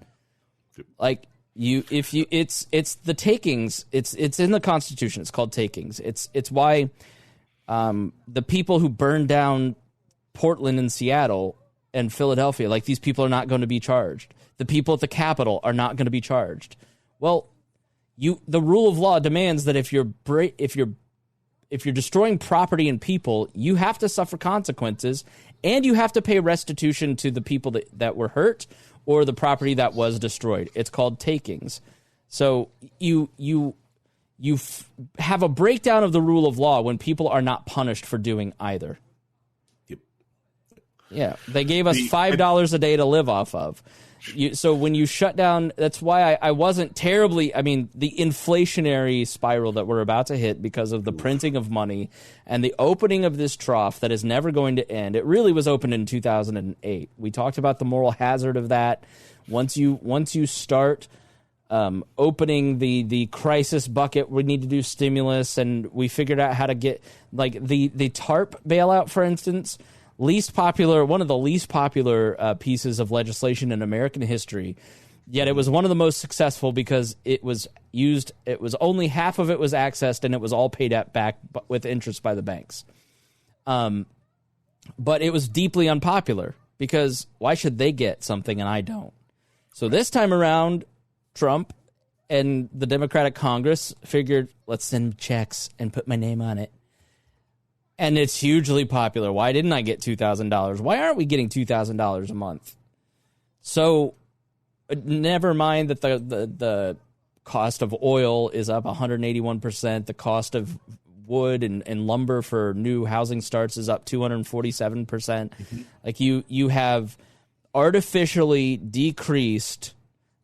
It's the takings. It's in the Constitution. It's called takings. It's why the people who burned down Portland and Seattle and Philadelphia, these people are not going to be charged. The people at the Capitol are not going to be charged. Well, the rule of law demands that if you're destroying property and people, you have to suffer consequences, and you have to pay restitution to the people that were hurt or the property that was destroyed. It's called takings. So you have a breakdown of the rule of law when people are not punished for doing either. Yeah, they gave us $5 a day to live off of. So when you shut down, that's why I wasn't terribly, the inflationary spiral that we're about to hit because of the printing of money and the opening of this trough that is never going to end. It really was opened in 2008. We talked about the moral hazard of that. Once you start opening the crisis bucket, we need to do stimulus, and we figured out how to get, the TARP bailout, for instance. One of the least popular pieces of legislation in American history, yet it was one of the most successful because it was only half of it was accessed and it was all paid back with interest by the banks. But it was deeply unpopular because why should they get something and I don't? So this time around, Trump and the Democratic Congress figured, let's send checks and put my name on it. And it's hugely popular. Why didn't I get $2,000? Why aren't we getting $2,000 a month? So never mind that the cost of oil is up 181%. The cost of wood and lumber for new housing starts is up 247%. Mm-hmm. Like you have artificially decreased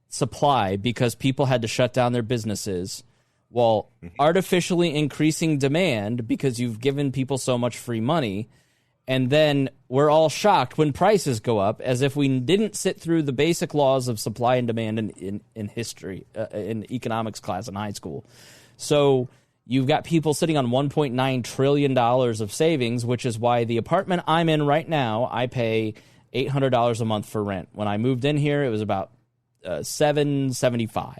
supply because people had to shut down their businesses, while artificially increasing demand because you've given people so much free money. And then we're all shocked when prices go up, as if we didn't sit through the basic laws of supply and demand in history, in economics class in high school. So you've got people sitting on $1.9 trillion of savings, which is why the apartment I'm in right now, I pay $800 a month for rent. When I moved in here, it was about $775,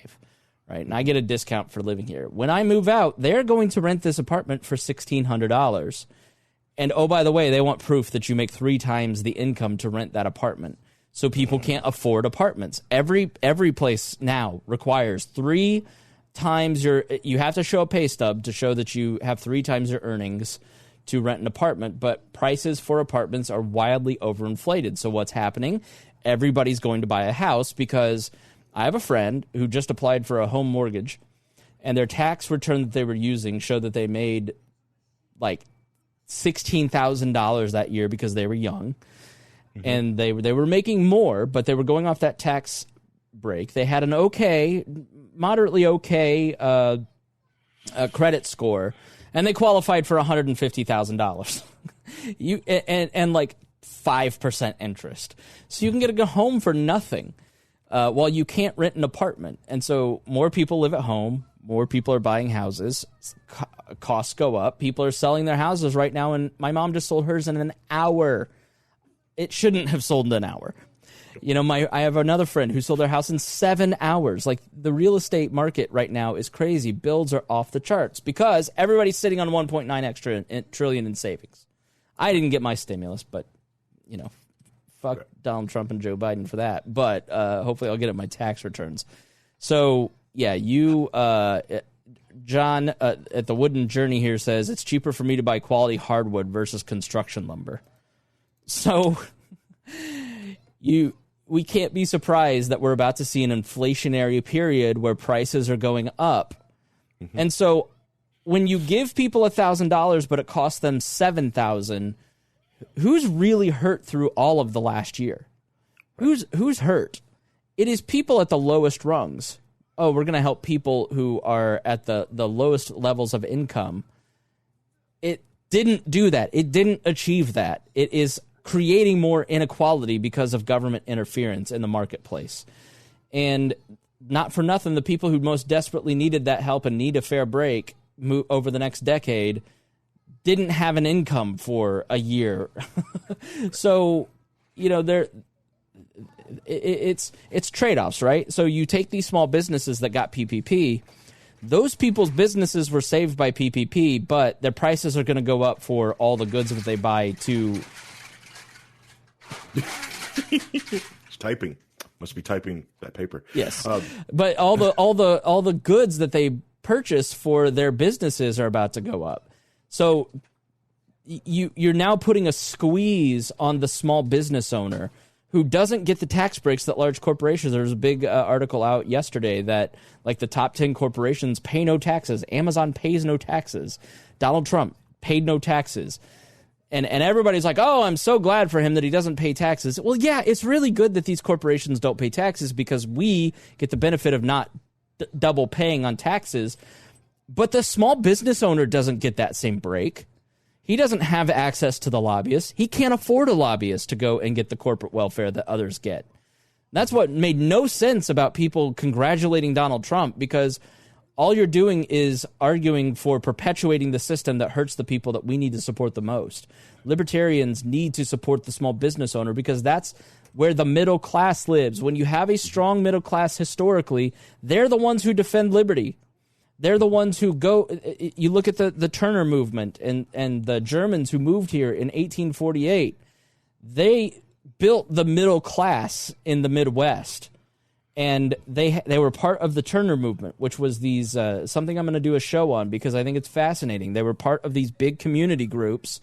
right? And I get a discount for living here. When I move out, they're going to rent this apartment for $1,600. And oh, by the way, they want proof that you make 3 times the income to rent that apartment. So people can't afford apartments. Every place now requires 3 times you have to show a pay stub to show that you have 3 times your earnings to rent an apartment, but prices for apartments are wildly overinflated. So what's happening? Everybody's going to buy a house because I have a friend who just applied for a home mortgage, and their tax return that they were using showed that they made like $16,000 that year because they were young. Mm-hmm. And they were making more, but they were going off that tax break. They had an moderately okay credit score, and they qualified for $150,000. and like 5% interest. So you can get a home for nothing while you can't rent an apartment. And so more people live at home. More people are buying houses. Costs go up. People are selling their houses right now. And my mom just sold hers in an hour. It shouldn't have sold in an hour. You know, I have another friend who sold their house in 7 hours. Like, the real estate market right now is crazy. Builds are off the charts because everybody's sitting on 1.9 trillion in savings. I didn't get my stimulus, but, you know, fuck Donald Trump and Joe Biden for that. But hopefully I'll get it in my tax returns. So, yeah, John at the Wooden Journey here says, it's cheaper for me to buy quality hardwood versus construction lumber. So we can't be surprised that we're about to see an inflationary period where prices are going up. Mm-hmm. And so when you give people $1,000 but it costs them $7,000, who's really hurt through all of the last year? Who's hurt? It is people at the lowest rungs. Oh, we're going to help people who are at the lowest levels of income. It didn't do that. It didn't achieve that. It is creating more inequality because of government interference in the marketplace. And not for nothing, the people who most desperately needed that help and need a fair break over the next decade didn't have an income for a year. So, you know, it's trade-offs, right? So you take these small businesses that got PPP. Those people's businesses were saved by PPP, but their prices are going to go up for all the goods that they buy to... It's typing. Must be typing that paper. Yes, but all the goods that they purchase for their businesses are about to go up. So you're now putting a squeeze on the small business owner who doesn't get the tax breaks that large corporations. There was a big article out yesterday that like the top 10 corporations pay no taxes. Amazon pays no taxes. Donald Trump paid no taxes. And everybody's like, oh, I'm so glad for him that he doesn't pay taxes. Well, yeah, it's really good that these corporations don't pay taxes because we get the benefit of not double paying on taxes. But the small business owner doesn't get that same break. He doesn't have access to the lobbyists. He can't afford a lobbyist to go and get the corporate welfare that others get. That's what made no sense about people congratulating Donald Trump, because all you're doing is arguing for perpetuating the system that hurts the people that we need to support the most. Libertarians need to support the small business owner because that's where the middle class lives. When you have a strong middle class historically, they're the ones who defend liberty. They're the ones who go. You look at the Turner movement and the Germans who moved here in 1848. They built the middle class in the Midwest, and they were part of the Turner movement, which was these something I'm going to do a show on because I think it's fascinating. They were part of these big community groups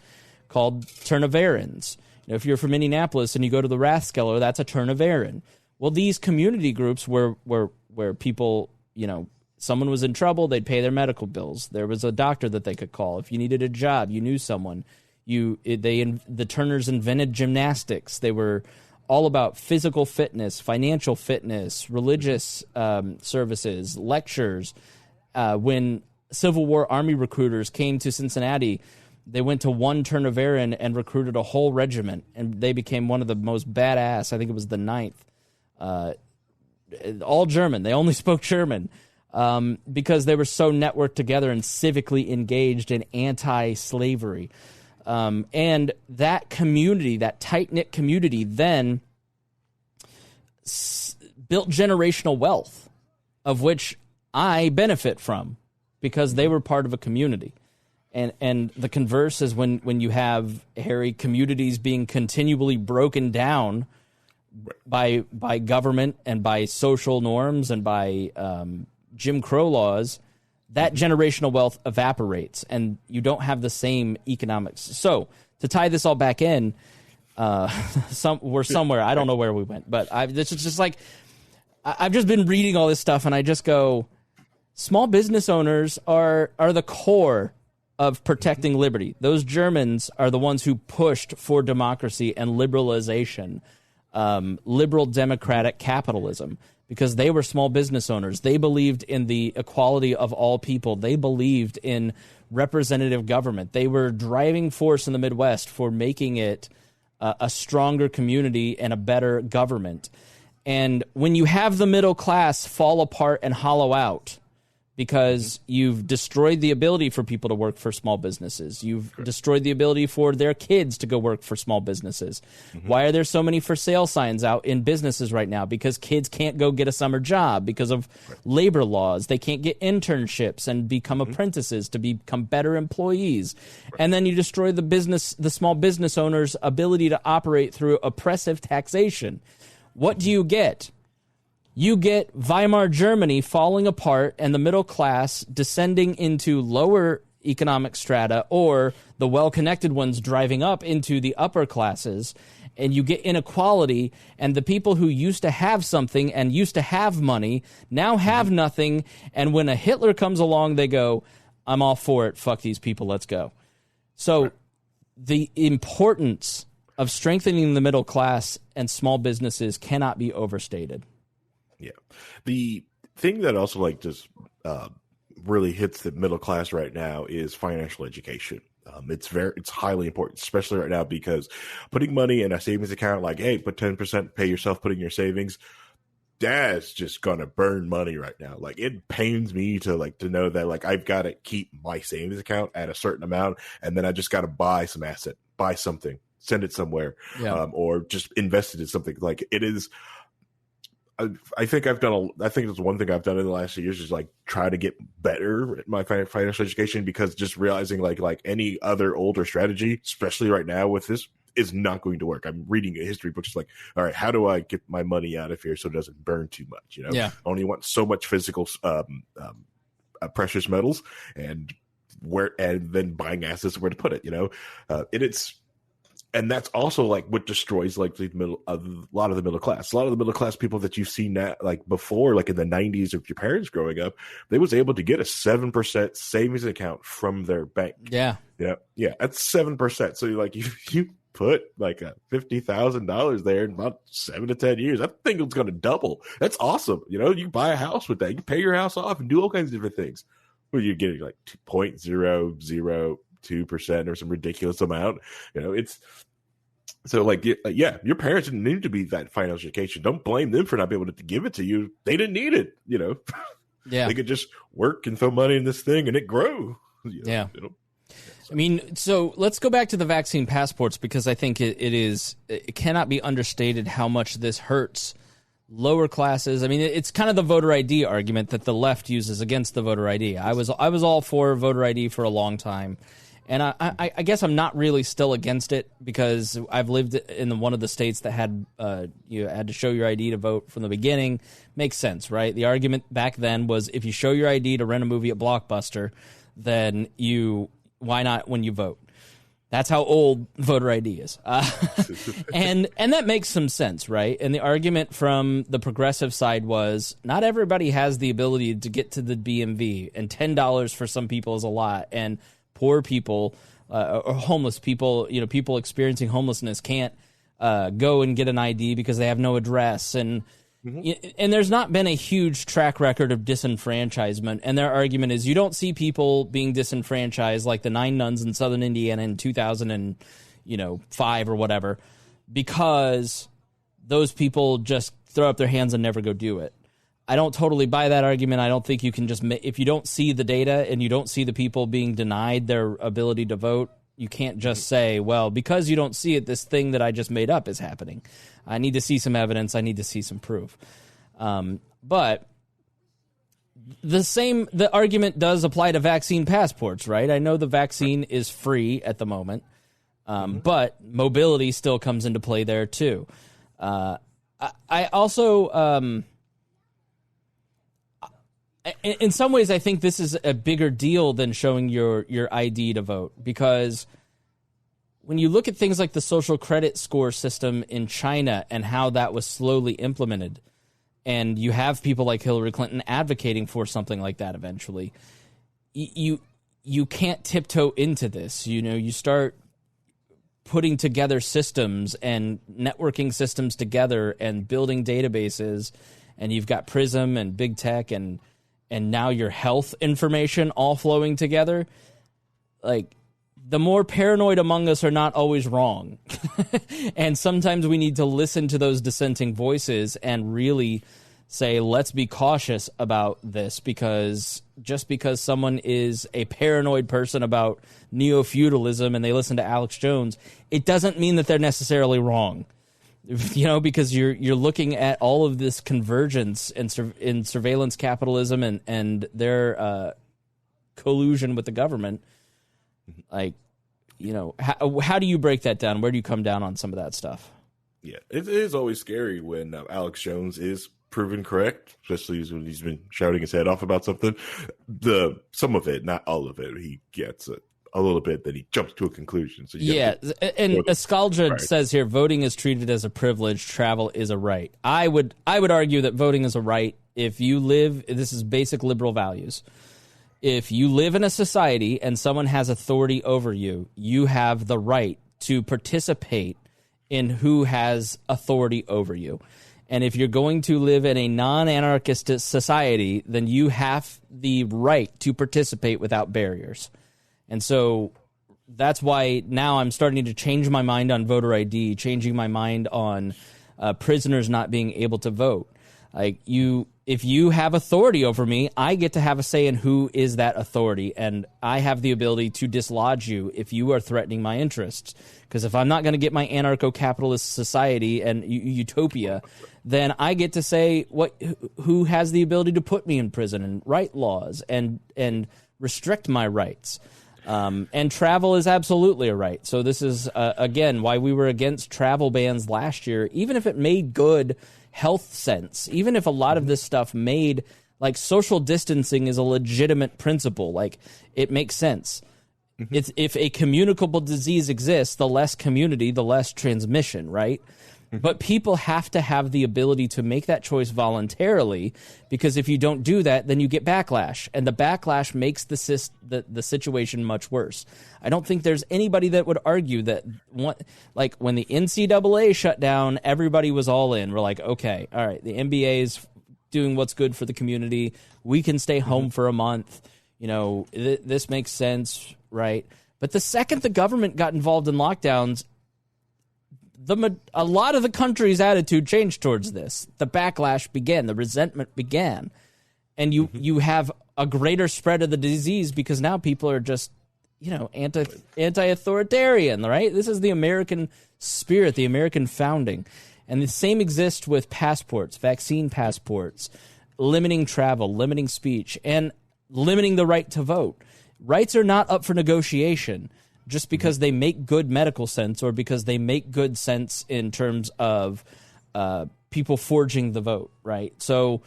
called Turnoverans. If you're from Indianapolis and you go to the Rathskeller, that's a Turnoveran. Well, these community groups were where people, someone was in trouble, they'd pay their medical bills. There was a doctor that they could call. If you needed a job, you knew someone. The Turners invented gymnastics. They were all about physical fitness, financial fitness, religious services, lectures. When Civil War Army recruiters came to Cincinnati, they went to one Turnoveran and recruited a whole regiment, and they became one of the most badass. I think it was the 9th. All German. They only spoke German. Because they were so networked together and civically engaged in anti-slavery. And that community, that tight-knit community, then built generational wealth, of which I benefit from, because they were part of a community. And the converse is when you have, Harry, communities being continually broken down by government and by social norms and by Jim Crow laws, that generational wealth evaporates, and you don't have the same economics. So to tie this all back in, we're somewhere. I don't know where we went, but this is just like I've just been reading all this stuff, and I just go, small business owners are the core of protecting liberty. Those Germans are the ones who pushed for democracy and liberalization, liberal democratic capitalism. Because they were small business owners. They believed in the equality of all people. They believed in representative government. They were driving force in the Midwest for making it a stronger community and a better government. And when you have the middle class fall apart and hollow out because you've destroyed the ability for people to work for small businesses, you've destroyed the ability for their kids to go work for small businesses. Why are there so many for sale signs out in businesses right now? Because kids can't go get a summer job because of labor laws. They can't get internships and become apprentices to become better employees. And then you destroy the small business owner's ability to operate through oppressive taxation. What do you get? You get Weimar Germany falling apart and the middle class descending into lower economic strata, or the well-connected ones driving up into the upper classes, and you get inequality, and the people who used to have something and used to have money now have nothing, and when a Hitler comes along, they go, I'm all for it, fuck these people, let's go. So the importance of strengthening the middle class and small businesses cannot be overstated. Yeah. The thing that also just really hits the middle class right now is financial education. It's highly important, especially right now, because putting money in a savings account, like, hey, put 10%, pay yourself, put in your savings, that's just gonna burn money right now. Like, it pains me to know that I've got to keep my savings account at a certain amount, and then I just got to buy some asset, buy something, send it somewhere, or just invest it in something. Like, it is. I think it's one thing I've done in the last few years is try to get better at my financial education, because just realizing like any other older strategy, especially right now with this, is not going to work. I'm reading a history book, just all right, how do I get my money out of here so it doesn't burn too much? I only want so much physical precious metals, and then buying assets where to put it. And that's also what destroys a lot of the middle class. A lot of the middle class people that you've seen now, before, in the 90s of your parents growing up, they was able to get a 7% savings account from their bank. Yeah. That's 7%. So you put $50,000 there in about 7 to 10 years, that thing is going to double. That's awesome. You can buy a house with that. You pay your house off and do all kinds of different things. Well, you're getting 0.002% or some ridiculous amount. It's so your parents didn't need to be that financial education. Don't blame them for not being able to give it to you. They didn't need it. They could just work and throw money in this thing and it grow. I mean, so let's go back to the vaccine passports, because I think it cannot be understated how much this hurts lower classes. I mean, it's kind of the voter ID argument that the left uses against the voter ID. I was all for voter ID for a long time. And I guess I'm not really still against it because I've lived in one of the states that had you had to show your ID to vote from the beginning. Makes sense, right? The argument back then was if you show your ID to rent a movie at Blockbuster, then why not when you vote? That's how old voter ID is. And that makes some sense, right? And the argument from the progressive side was not everybody has the ability to get to the BMV, and $10 for some people is a lot. And poor people or homeless people, people experiencing homelessness can't go and get an ID because they have no address. And and there's not been a huge track record of disenfranchisement. And their argument is you don't see people being disenfranchised like the 9 nuns in southern Indiana in 2005 or whatever, because those people just throw up their hands and never go do it. I don't totally buy that argument. I don't think you can just if you don't see the data and you don't see the people being denied their ability to vote, you can't just say, well, because you don't see it, this thing that I just made up is happening. I need to see some evidence. I need to see some proof. But the argument does apply to vaccine passports, right? I know the vaccine is free at the moment, but mobility still comes into play there too. I also, in some ways, I think this is a bigger deal than showing your ID to vote, because when you look at things like the social credit score system in China and how that was slowly implemented, and you have people like Hillary Clinton advocating for something like that eventually, you can't tiptoe into this. You start putting together systems and networking systems together and building databases, and you've got Prism and big tech and now your health information all flowing together. Like, the more paranoid among us are not always wrong. And sometimes we need to listen to those dissenting voices and really say, let's be cautious about this, because just because someone is a paranoid person about neo-feudalism and they listen to Alex Jones, it doesn't mean that they're necessarily wrong. Because you're looking at all of this convergence in surveillance capitalism and their collusion with the government. Like, how do you break that down? Where do you come down on some of that stuff? Yeah, it is always scary when Alex Jones is proven correct, especially when he's been shouting his head off about something. Some of it, not all of it, he gets it. A little bit that he jumps to a conclusion. So and Ascalja says here, voting is treated as a privilege, travel is a right. I would argue that voting is a right if you live, this is basic liberal values. If you live in a society and someone has authority over you, you have the right to participate in who has authority over you. And if you're going to live in a non-anarchist society, then you have the right to participate without barriers. And so that's why now I'm starting to change my mind on voter ID, changing my mind on prisoners not being able to vote. Like, if you have authority over me, I get to have a say in who is that authority, and I have the ability to dislodge you if you are threatening my interests. Because if I'm not going to get my anarcho-capitalist society and utopia, then I get to say who has the ability to put me in prison and write laws and restrict my rights. And travel is absolutely a right. So this is, again, why we were against travel bans last year, even if it made good health sense, even if a lot of this stuff made, like, social distancing is a legitimate principle. Like, it makes sense. It's, if a communicable disease exists, the less community, the less transmission, right? But people have to have the ability to make that choice voluntarily, because if you don't do that, then you get backlash, and the backlash makes the situation much worse. I don't think there's anybody that would argue that when the NCAA shut down, everybody was all in. We're like, okay, all right, the NBA is doing what's good for the community. We can stay home for a month. This makes sense, right? But the second the government got involved in lockdowns, a lot of the country's attitude changed towards this. The backlash began. The resentment began. And you have a greater spread of the disease because now people are just, anti-authoritarian, right? This is the American spirit, the American founding. And the same exists with passports, vaccine passports, limiting travel, limiting speech, and limiting the right to vote. Rights are not up for negotiation just because they make good medical sense or because they make good sense in terms of people forging the vote, right? So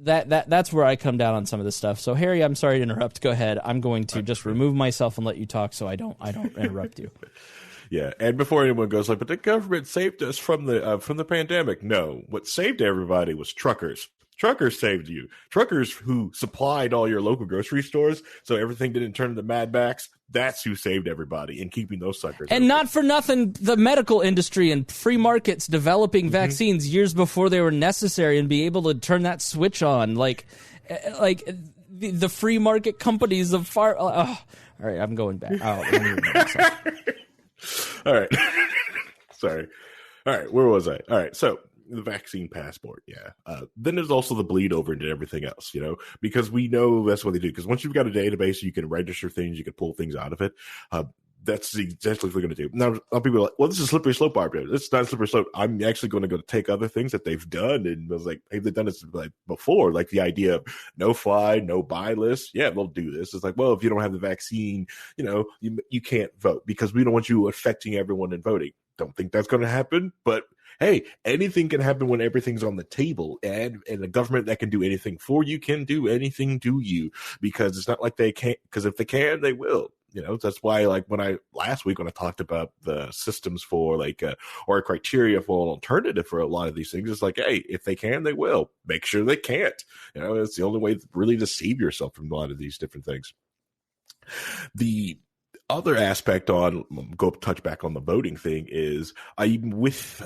that's where I come down on some of this stuff. So, Harry, I'm sorry to interrupt. Go ahead. I'm going to just remove myself and let you talk so I don't interrupt you. Yeah, and before anyone goes like, but the government saved us from the pandemic. No, what saved everybody was truckers. Truckers saved you. Truckers who supplied all your local grocery stores so everything didn't turn into Mad Max. That's who saved everybody in keeping those suckers. And not for nothing, the medical industry and free markets developing vaccines years before they were necessary and be able to turn that switch on. Like the free market companies of far. All right, I'm going back. All right. Sorry. All right. Where was I? All right. So the vaccine passport. Yeah. Then there's also the bleed over into everything else, because we know that's what they do. Because once you've got a database, you can register things, you can pull things out of it. That's exactly what we're going to do. Now, some people are like, well, this is a slippery slope argument. It's not a slippery slope. I'm actually going to go take other things that they've done. And I was like, hey, they've done this like before, like the idea of no fly, no buy list. Yeah, they'll do this. It's like, well, if you don't have the vaccine, you can't vote because we don't want you affecting everyone in voting. Don't think that's going to happen. But hey, anything can happen when everything's on the table, and a government that can do anything for you can do anything to you, because it's not like they can't, because if they can, they will. That's why, like, last week when I talked about the systems for or criteria for an alternative for a lot of these things, it's like, hey, if they can, they will. Make sure they can't. It's the only way really to save yourself from a lot of these different things. The other aspect touch back on the voting thing is I'm with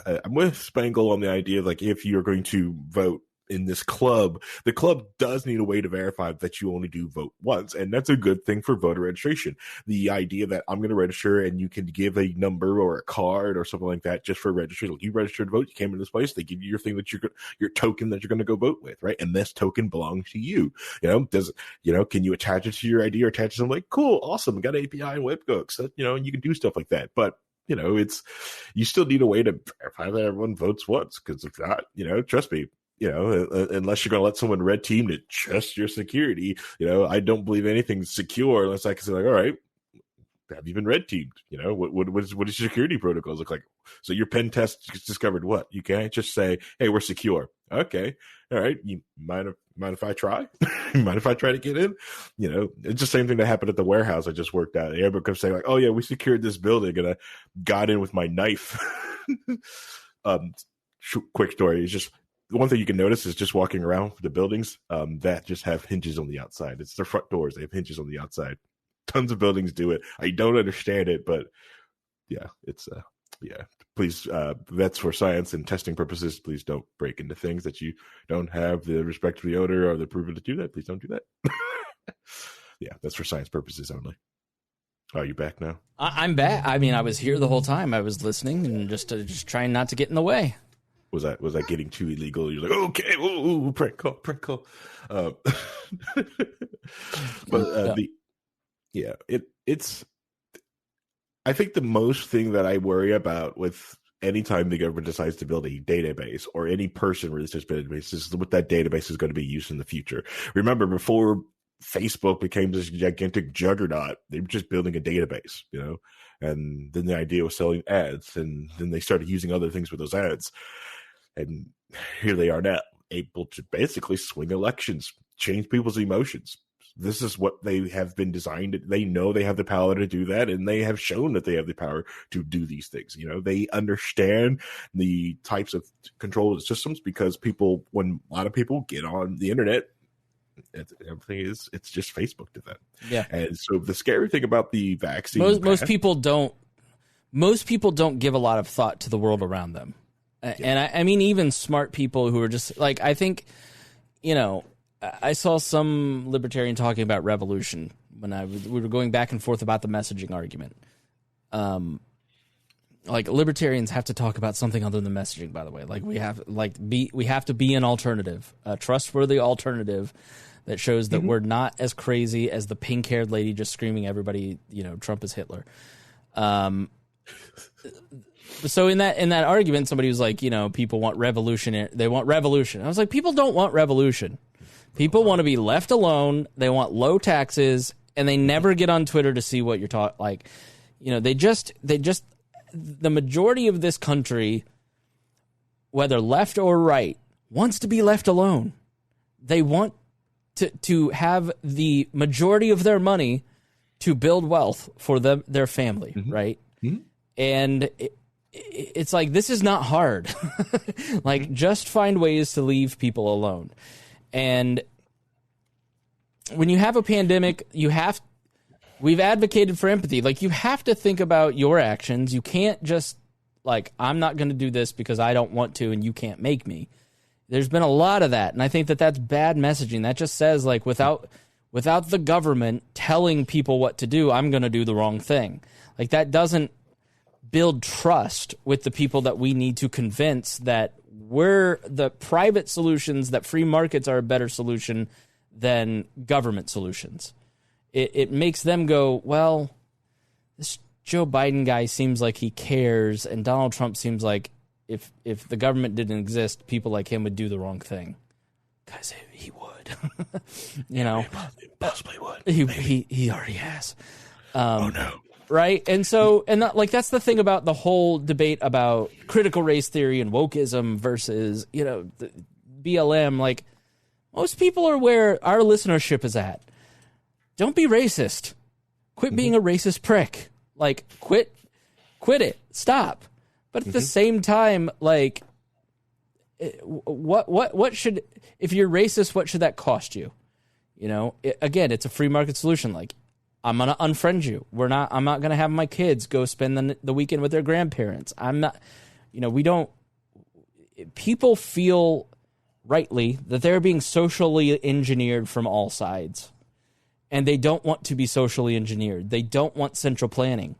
Spangle on the idea of, like, if you're going to vote in this club, the club does need a way to verify that you only do vote once, and that's a good thing for voter registration. The idea that I'm going to register and you can give a number or a card or something like that just for registration. Like, you registered to vote, you came into this place, they give you your thing that your token that you're going to go vote with, right? And this token belongs to you. Can you attach it to your ID or attach it to something like, cool, awesome, we got API and webhooks, you can do stuff like that. But you still need a way to verify that everyone votes once, because if not, trust me, unless you're going to let someone red team to trust your security, I don't believe anything's secure unless I can say, like, all right, have you been red teamed? What does your security protocols look like? So your pen test discovered what? You can't just say, hey, we're secure. Okay. All right. You mind if I try? Mind if I try to get in? It's the same thing that happened at the warehouse I just worked at. Everybody kept saying, like, oh yeah, we secured this building, and I got in with my knife. Quick story is just, the one thing you can notice is just walking around the buildings that just have hinges on the outside. It's their front doors. They have hinges on the outside. Tons of buildings do it. I don't understand it, but yeah, it's please, that's for science and testing purposes. Please don't break into things that you don't have the respect for the owner or the proven to do that. Please don't do that. Yeah, that's for science purposes only. Are you back now? I'm back. I mean, I was here the whole time. I was listening and just trying not to get in the way. Was I getting too illegal? You're like, okay, ooh, prank call. It's. I think the most thing that I worry about with any time the government decides to build a database, or any person releases a database, is what that database is going to be used in the future. Remember, before Facebook became this gigantic juggernaut, they were just building a database, and then the idea was selling ads, and then they started using other things with those ads. And here they are now, able to basically swing elections, change people's emotions. This is what they have been designed. They know they have the power to do that, and they have shown that they have the power to do these things. They understand the types of control systems, because when a lot of people get on the internet, it's just Facebook to them. Yeah. And so the scary thing about the vaccine, most people don't give a lot of thought to the world around them. Yeah. And I mean, even smart people who are just like, I think, I saw some libertarian talking about revolution when we were going back and forth about the messaging argument. Like, libertarians have to talk about something other than messaging, by the way. Like, we have to be an alternative, a trustworthy alternative that shows that we're not as crazy as the pink-haired lady just screaming everybody, Trump is Hitler. So in that argument, somebody was like, people want revolution. They want revolution. I was like, people don't want revolution. People want to be left alone. They want low taxes, and they never get on Twitter to see what you're talking. Like, they just the majority of this country, whether left or right, wants to be left alone. They want to have the majority of their money to build wealth for their family, right? Mm-hmm. And it's like, this is not hard. Like, just find ways to leave people alone. And when you have a pandemic, we've advocated for empathy. Like, you have to think about your actions. You can't just, like, I'm not going to do this because I don't want to and you can't make me. There's been a lot of that, and I think that that's bad messaging. That just says, like, without the government telling people what to do, I'm going to do the wrong thing. Like, that doesn't build trust with the people that we need to convince that we're the private solutions, that free markets are a better solution than government solutions. It makes them go, well, this Joe Biden guy seems like he cares, and Donald Trump seems like if the government didn't exist, people like him would do the wrong thing. Because he would. He possibly would. He already has. Oh, no. Right? And so, that's the thing about the whole debate about critical race theory and wokeism versus, the BLM. Like, most people are where our listenership is at. Don't be racist. Quit being a racist prick. Like, quit it. Stop. But at the same time, like, what should, if you're racist, what should that cost you? Again, it's a free market solution. Like, I'm going to unfriend you. I'm not going to have my kids go spend the weekend with their grandparents. I'm not, people feel rightly that they're being socially engineered from all sides. And they don't want to be socially engineered. They don't want central planning.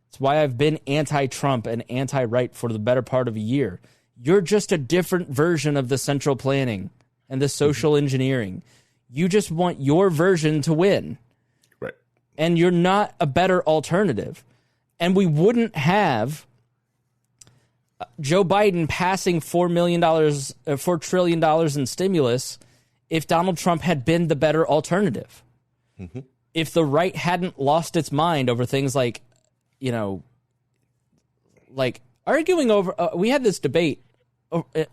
It's why I've been anti-Trump and anti-right for the better part of a year. You're just a different version of the central planning and the social engineering. You just want your version to win. Right. And you're not a better alternative. And we wouldn't have Joe Biden passing $4 trillion in stimulus if Donald Trump had been the better alternative. Mm-hmm. If the right hadn't lost its mind over things like, like arguing over, we had this debate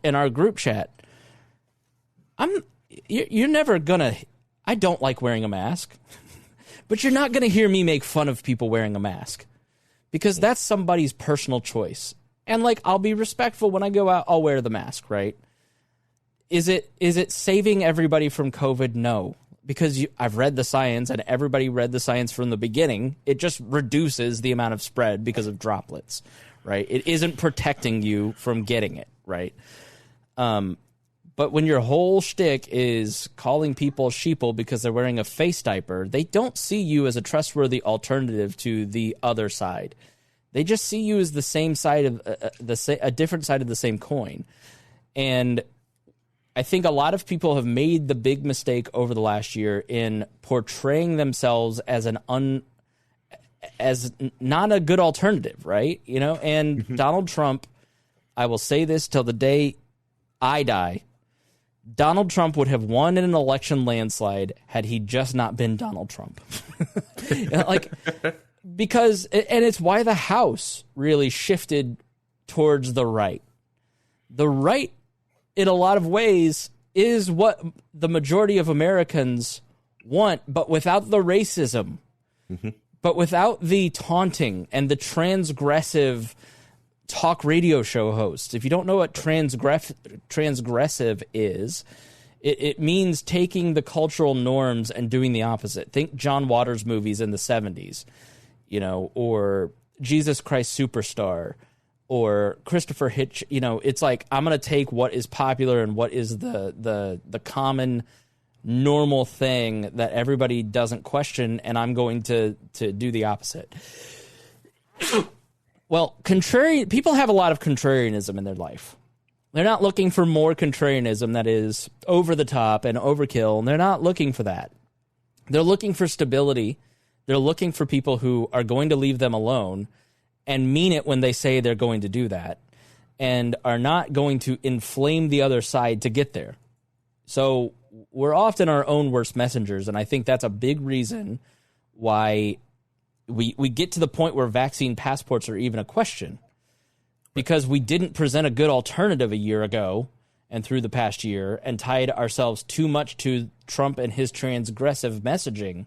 in our group chat. You're never gonna, I don't like wearing a mask, but you're not gonna hear me make fun of people wearing a mask because that's somebody's personal choice. And like, I'll be respectful when I go out, I'll wear the mask, right? Is it saving everybody from COVID? No. Because I've read the science, and everybody read the science from the beginning. It just reduces the amount of spread because of droplets, right? It isn't protecting you from getting it, right? But when your whole shtick is calling people sheeple because they're wearing a face diaper, they don't see you as a trustworthy alternative to the other side. They just see you as the same side of a different side of the same coin. And I think a lot of people have made the big mistake over the last year in portraying themselves as as not a good alternative, right? And Donald Trump, I will say this till the day I die, Donald Trump would have won in an election landslide had he just not been Donald Trump. Because, and it's why the House really shifted towards the right. The right, in a lot of ways, is what the majority of Americans want, but without the racism, but without the taunting and the transgressive talk radio show hosts. If you don't know what transgressive is, it means taking the cultural norms and doing the opposite. Think John Waters movies in the 70s, or Jesus Christ Superstar, or Christopher Hitch. It's like, I'm going to take what is popular and what is the common normal thing that everybody doesn't question, and I'm going to do the opposite. Well, people have a lot of contrarianism in their life. They're not looking for more contrarianism that is over the top and overkill, and they're not looking for that. They're looking for stability. They're looking for people who are going to leave them alone and mean it when they say they're going to do that, and are not going to inflame the other side to get there. So we're often our own worst messengers, and I think that's a big reason why we get to the point where vaccine passports are even a question, because we didn't present a good alternative a year ago and through the past year and tied ourselves too much to Trump and his transgressive messaging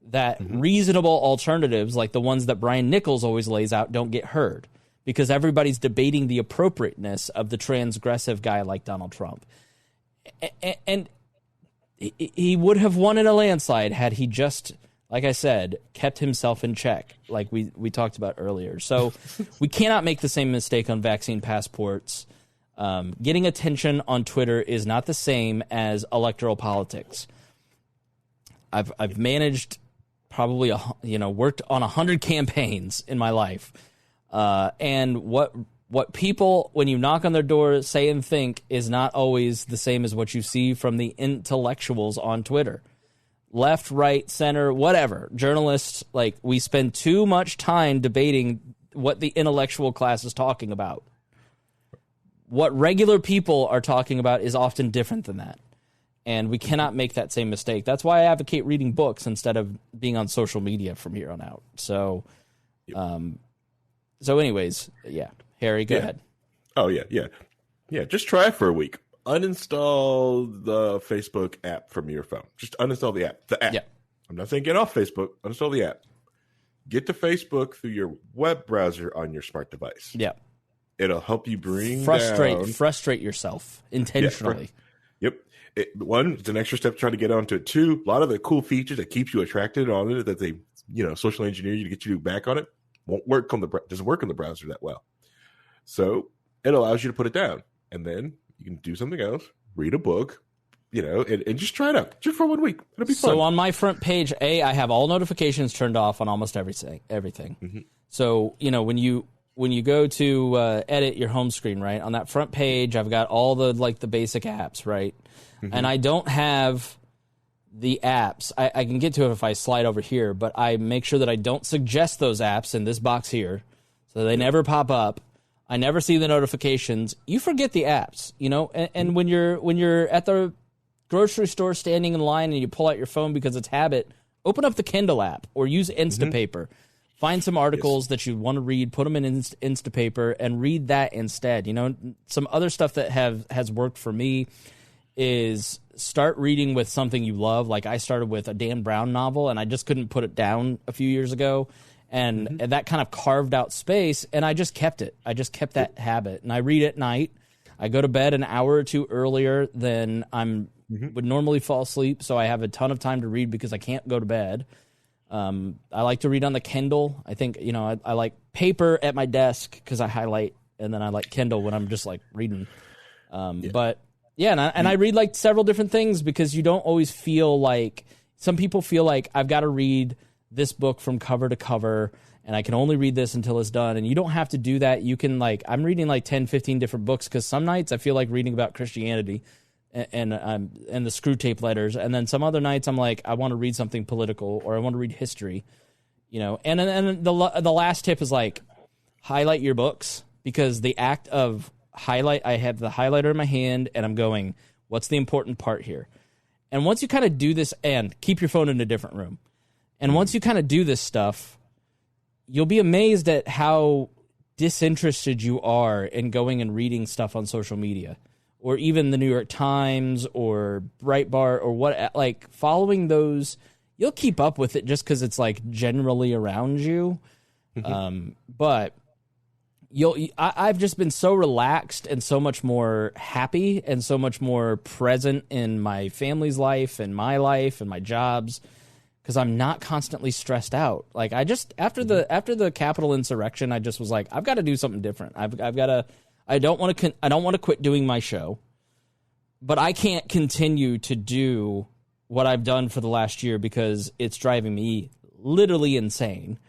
that reasonable alternatives like the ones that Brian Nichols always lays out don't get heard, because everybody's debating the appropriateness of the transgressive guy like Donald Trump. And he would have won in a landslide had he just, like I said, kept himself in check, like we talked about earlier. So we cannot make the same mistake on vaccine passports. Getting attention on Twitter is not the same as electoral politics. I've managed probably worked on 100 campaigns in my life, and what people, when you knock on their door, say and think is not always the same as what you see from the intellectuals on Twitter. Left, right, center, whatever. Journalists, like, we spend too much time debating what the intellectual class is talking about. What regular people are talking about is often different than that. And we cannot make that same mistake. That's why I advocate reading books instead of being on social media from here on out. So, anyways, yeah. Harry, go ahead. Oh, yeah. Just try it for a week. Uninstall the Facebook app from your phone. Just uninstall the app. The app. Yeah. I'm not saying get off Facebook. Uninstall the app. Get to Facebook through your web browser on your smart device. Yeah. It'll help you frustrate yourself intentionally. Yep. It's an extra step trying to get onto it. 2, a lot of the cool features that keeps you attracted on it that they, social engineer you to get you back on it doesn't work on the browser that well. So it allows you to put it down, and then you can do something else, read a book, and just try it out just for 1 week. It'll be fun. So on my front page, I have all notifications turned off on almost everything. Mm-hmm. So, when you go to edit your home screen, right, on that front page, I've got all the basic apps, right? Mm-hmm. And I don't have the apps. I can get to it if I slide over here, but I make sure that I don't suggest those apps in this box here, so they never pop up. I never see the notifications. You forget the apps, and when you're at the grocery store standing in line and you pull out your phone because it's habit, open up the Kindle app or use Instapaper. Find some articles that you want to read, put them in Instapaper, and read that instead. Some other stuff that has worked for me is start reading with something you love. Like I started with a Dan Brown novel, and I just couldn't put it down a few years ago. And that kind of carved out space, and I just kept it. I just kept that habit, and I read at night. I go to bed an hour or two earlier than would normally fall asleep, so I have a ton of time to read because I can't go to bed. I like to read on the Kindle. I think, I like paper at my desk because I highlight, and then I like Kindle when I'm just reading. But yeah, and I read several different things because you don't always feel like, some people feel like I've got to read this book from cover to cover and I can only read this until it's done. And you don't have to do that. You can I'm reading 10, 15 different books because some nights I feel like reading about Christianity and the Screw Tape letters, and then some other nights I'm I want to read something political or I want to read history, And then the last tip is highlight your books, because the act of highlight, I have the highlighter in my hand and I'm going, what's the important part here? And once you kind of do this, and keep your phone in a different room, and once you kind of do this stuff, you'll be amazed at how disinterested you are in going and reading stuff on social media, or even the New York Times or Breitbart or what, following those, you'll keep up with it just because it's generally around you. But I've just been so relaxed and so much more happy and so much more present in my family's life and my jobs, because I'm not constantly stressed out. I just, after the Capitol insurrection, I just was I've got to do something different. I've got to. I don't want to quit doing my show, but I can't continue to do what I've done for the last year because it's driving me literally insane.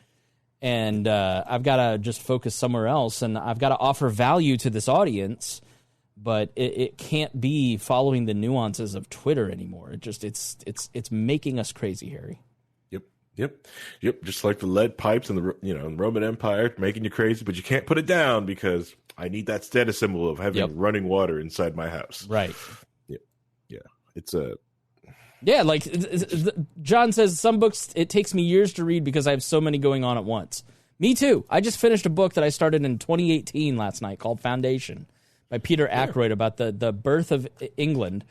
And I've got to just focus somewhere else, and I've got to offer value to this audience, but it can't be following the nuances of Twitter anymore. It's making us crazy, Harry. Yep. Just like the lead pipes in the Roman Empire, making you crazy, but you can't put it down because I need that status symbol of having running water inside my house. Right. Yeah. It's a. Yeah, like John says, some books it takes me years to read because I have so many going on at once. Me too. I just finished a book that I started in 2018 last night called Foundation by Peter Ackroyd about the birth of England.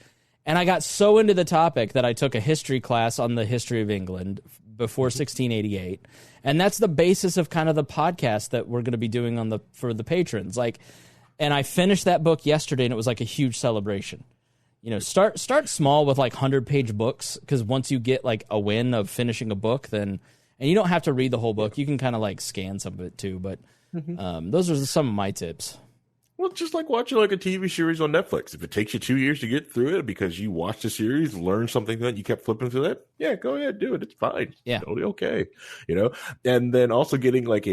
And I got so into the topic that I took a history class on the history of England before 1688. And that's the basis of kind of the podcast that we're going to be doing for the patrons. And I finished that book yesterday, and it was like a huge celebration. Start small with like 100-page books, because once you get like a win of finishing a book, and you don't have to read the whole book. You can kind of like scan some of it too. But those are some of my tips. Well, it's just like watching like a TV series on Netflix. If it takes you 2 years to get through it because you watched the series, learned something that you kept flipping through that, yeah, go ahead, do it. It's fine. Yeah. Totally okay. And then also getting like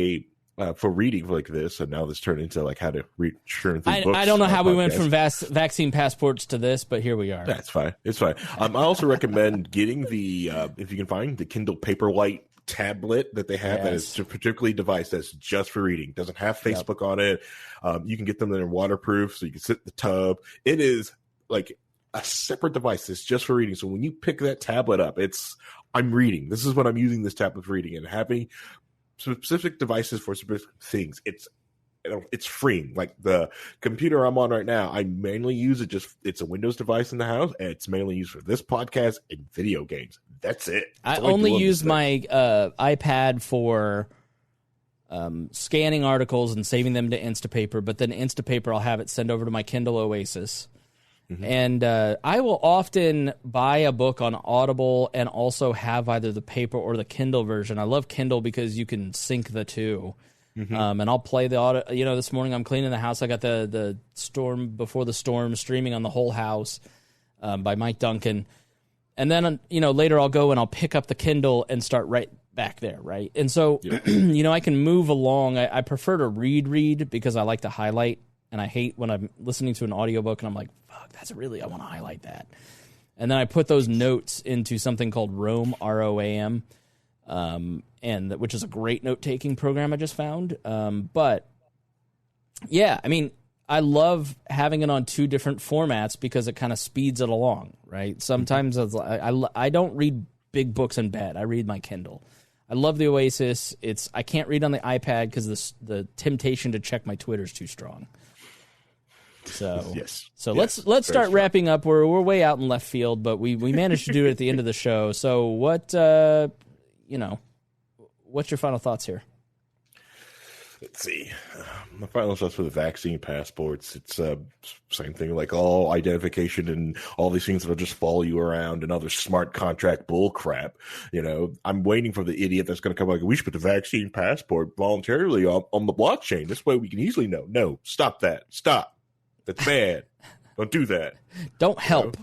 for reading like this, and now this turned into like how to read through books. I don't know how we went from vaccine passports to this, but here we are. That's fine. It's fine. I also recommend getting if you can find the Kindle Paperwhite tablet that they have that is a particularly device that's just for reading. Doesn't have Facebook on it. You can get them that are waterproof, so you can sit in the tub. It is like a separate device that's just for reading. So when you pick that tablet up, I'm reading. This is what I'm using this tablet for reading, and having specific devices for specific things. It's freeing. Like the computer I'm on right now, I mainly use it it's a Windows device in the house, and it's mainly used for this podcast and video games. That's it. I only use my iPad for scanning articles and saving them to Instapaper, but then Instapaper I'll have it send over to my Kindle Oasis. Mm-hmm. And I will often buy a book on Audible and also have either the paper or the Kindle version. I love Kindle because you can sync the two. Mm-hmm. And I'll play the audio. This morning I'm cleaning the house. I got the Storm Before the Storm streaming on the Whole House by Mike Duncan. And then, later I'll go and I'll pick up the Kindle and start right back there, right? And so, I can move along. I prefer to read because I like to highlight, and I hate when I'm listening to an audiobook and I'm like, fuck, I want to highlight that. And then I put those notes into something called Roam, ROAM, and which is a great note-taking program I just found. But, yeah, I love having it on two different formats because it kind of speeds it along, right? Sometimes I don't read big books in bed. I read my Kindle. I love the Oasis. I can't read on the iPad because the temptation to check my Twitter is too strong. So let's start wrong. Wrapping up. We're way out in left field, but we managed to do it at the end of the show. So what's your final thoughts here? Let's see. My final thoughts for the vaccine passports. It's same thing, like all identification and all these things that'll just follow you around and other smart contract bull crap. I'm waiting for the idiot that's going to come like, we should put the vaccine passport voluntarily on the blockchain. This way we can easily know. No, stop that. Stop. That's bad. Don't do that. Don't help.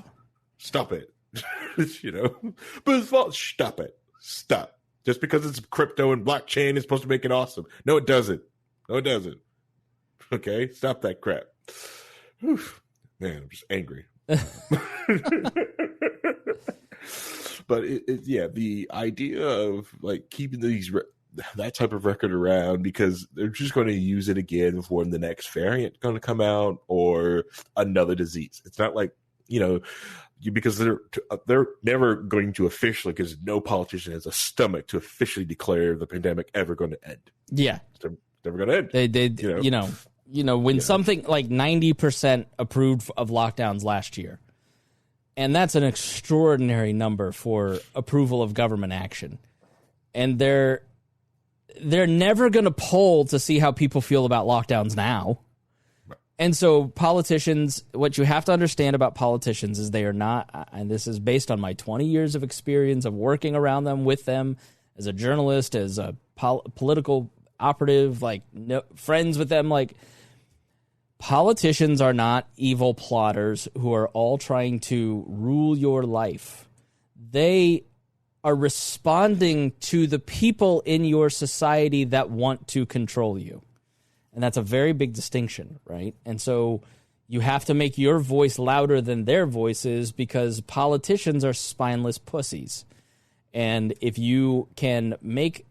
Stop it. But it's false. Stop it. Stop. Just because it's crypto and blockchain is supposed to make it awesome. No, it doesn't. Okay? Stop that crap. Whew. Man, I'm just angry. But the idea of like keeping that type of record around because they're just going to use it again for when the next variant going to come out or another disease. It's not like, because they're never going to officially, because no politician has a stomach to officially declare the pandemic ever going to end. Yeah, it's never going to end. When something like 90% approved of lockdowns last year, and that's an extraordinary number for approval of government action, and they're never going to poll to see how people feel about lockdowns now. And so politicians, what you have to understand about politicians is they are not, and this is based on my 20 years of experience of working around them, with them, as a journalist, as a political operative, friends with them. Politicians are not evil plotters who are all trying to rule your life. They are responding to the people in your society that want to control you. And that's a very big distinction, right? And so you have to make your voice louder than their voices because politicians are spineless pussies. And if you can make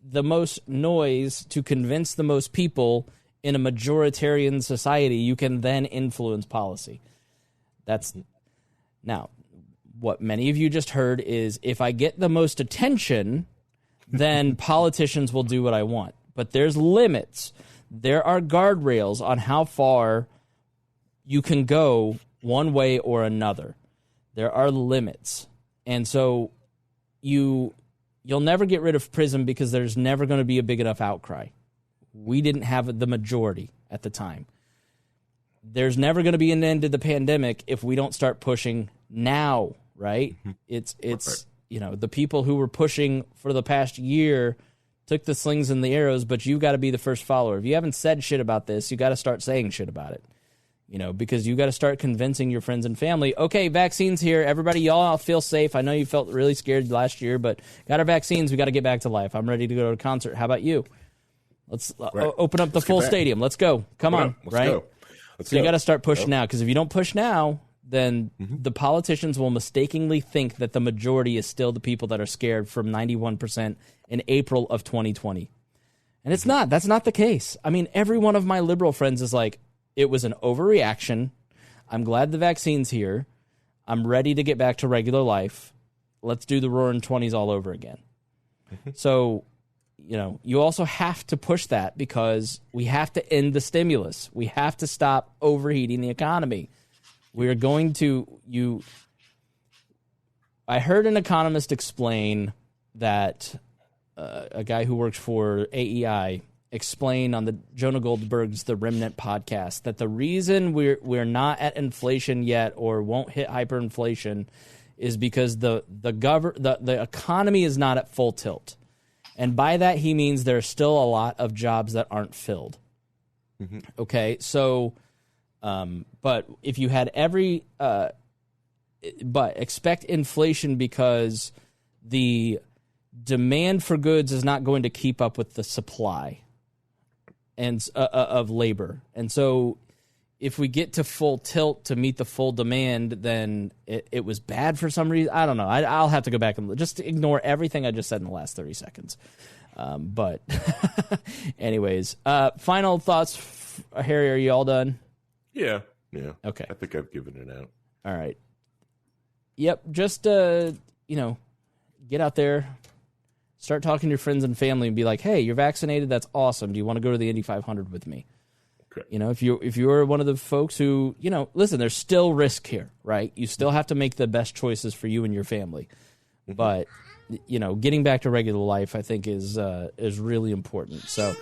the most noise to convince the most people in a majoritarian society, you can then influence policy. That's now what many of you just heard is if I get the most attention, then politicians will do what I want. But there's limits. There are guardrails on how far you can go one way or another. There are limits. And so you'll never get rid of PRISM because there's never going to be a big enough outcry. We didn't have the majority at the time. There's never going to be an end to the pandemic if we don't start pushing now, right? It's the people who were pushing for the past year took the slings and the arrows, but you've got to be the first follower. If you haven't said shit about this, you got to start saying shit about it. Because you got to start convincing your friends and family, okay, vaccines here. Everybody, y'all feel safe. I know you felt really scared last year, but got our vaccines. We got to get back to life. I'm ready to go to a concert. How about you? Let's open up the full stadium. Let's go. Come on, right? So you got to start pushing now, because if you don't push now, then the politicians will mistakenly think that the majority is still the people that are scared from 91% in April of 2020. And it's not. That's not the case. I mean, every one of my liberal friends is like, it was an overreaction. I'm glad the vaccine's here. I'm ready to get back to regular life. Let's do the roaring 20s all over again. So, you also have to push that because we have to end the stimulus. We have to stop overheating the economy. We are going to I heard an economist explain that a guy who works for AEI explain on the Jonah Goldberg's The Remnant podcast that the reason we're not at inflation yet or won't hit hyperinflation is because the economy is not at full tilt. And by that he means there's still a lot of jobs that aren't filled. Okay, so but if you had but expect inflation because the demand for goods is not going to keep up with the supply and of labor. And so if we get to full tilt to meet the full demand, then it was bad for some reason. I don't know. I'll have to go back and just ignore everything I just said in the last 30 seconds. But anyways, final thoughts, Harry, are you all done? Yeah. Okay. I think I've given it out. All right. Yep. Just, get out there. Start talking to your friends and family and be like, hey, you're vaccinated. That's awesome. Do you want to go to the Indy 500 with me? Okay. If you're one of the folks who, listen, there's still risk here, right? You still have to make the best choices for you and your family. But, getting back to regular life, I think is really important. So,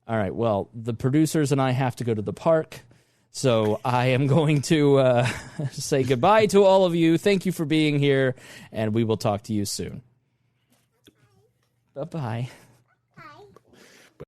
all right, well, the producers and I have to go to the park. So I am going to say goodbye to all of you. Thank you for being here, and we will talk to you soon. Bye-bye.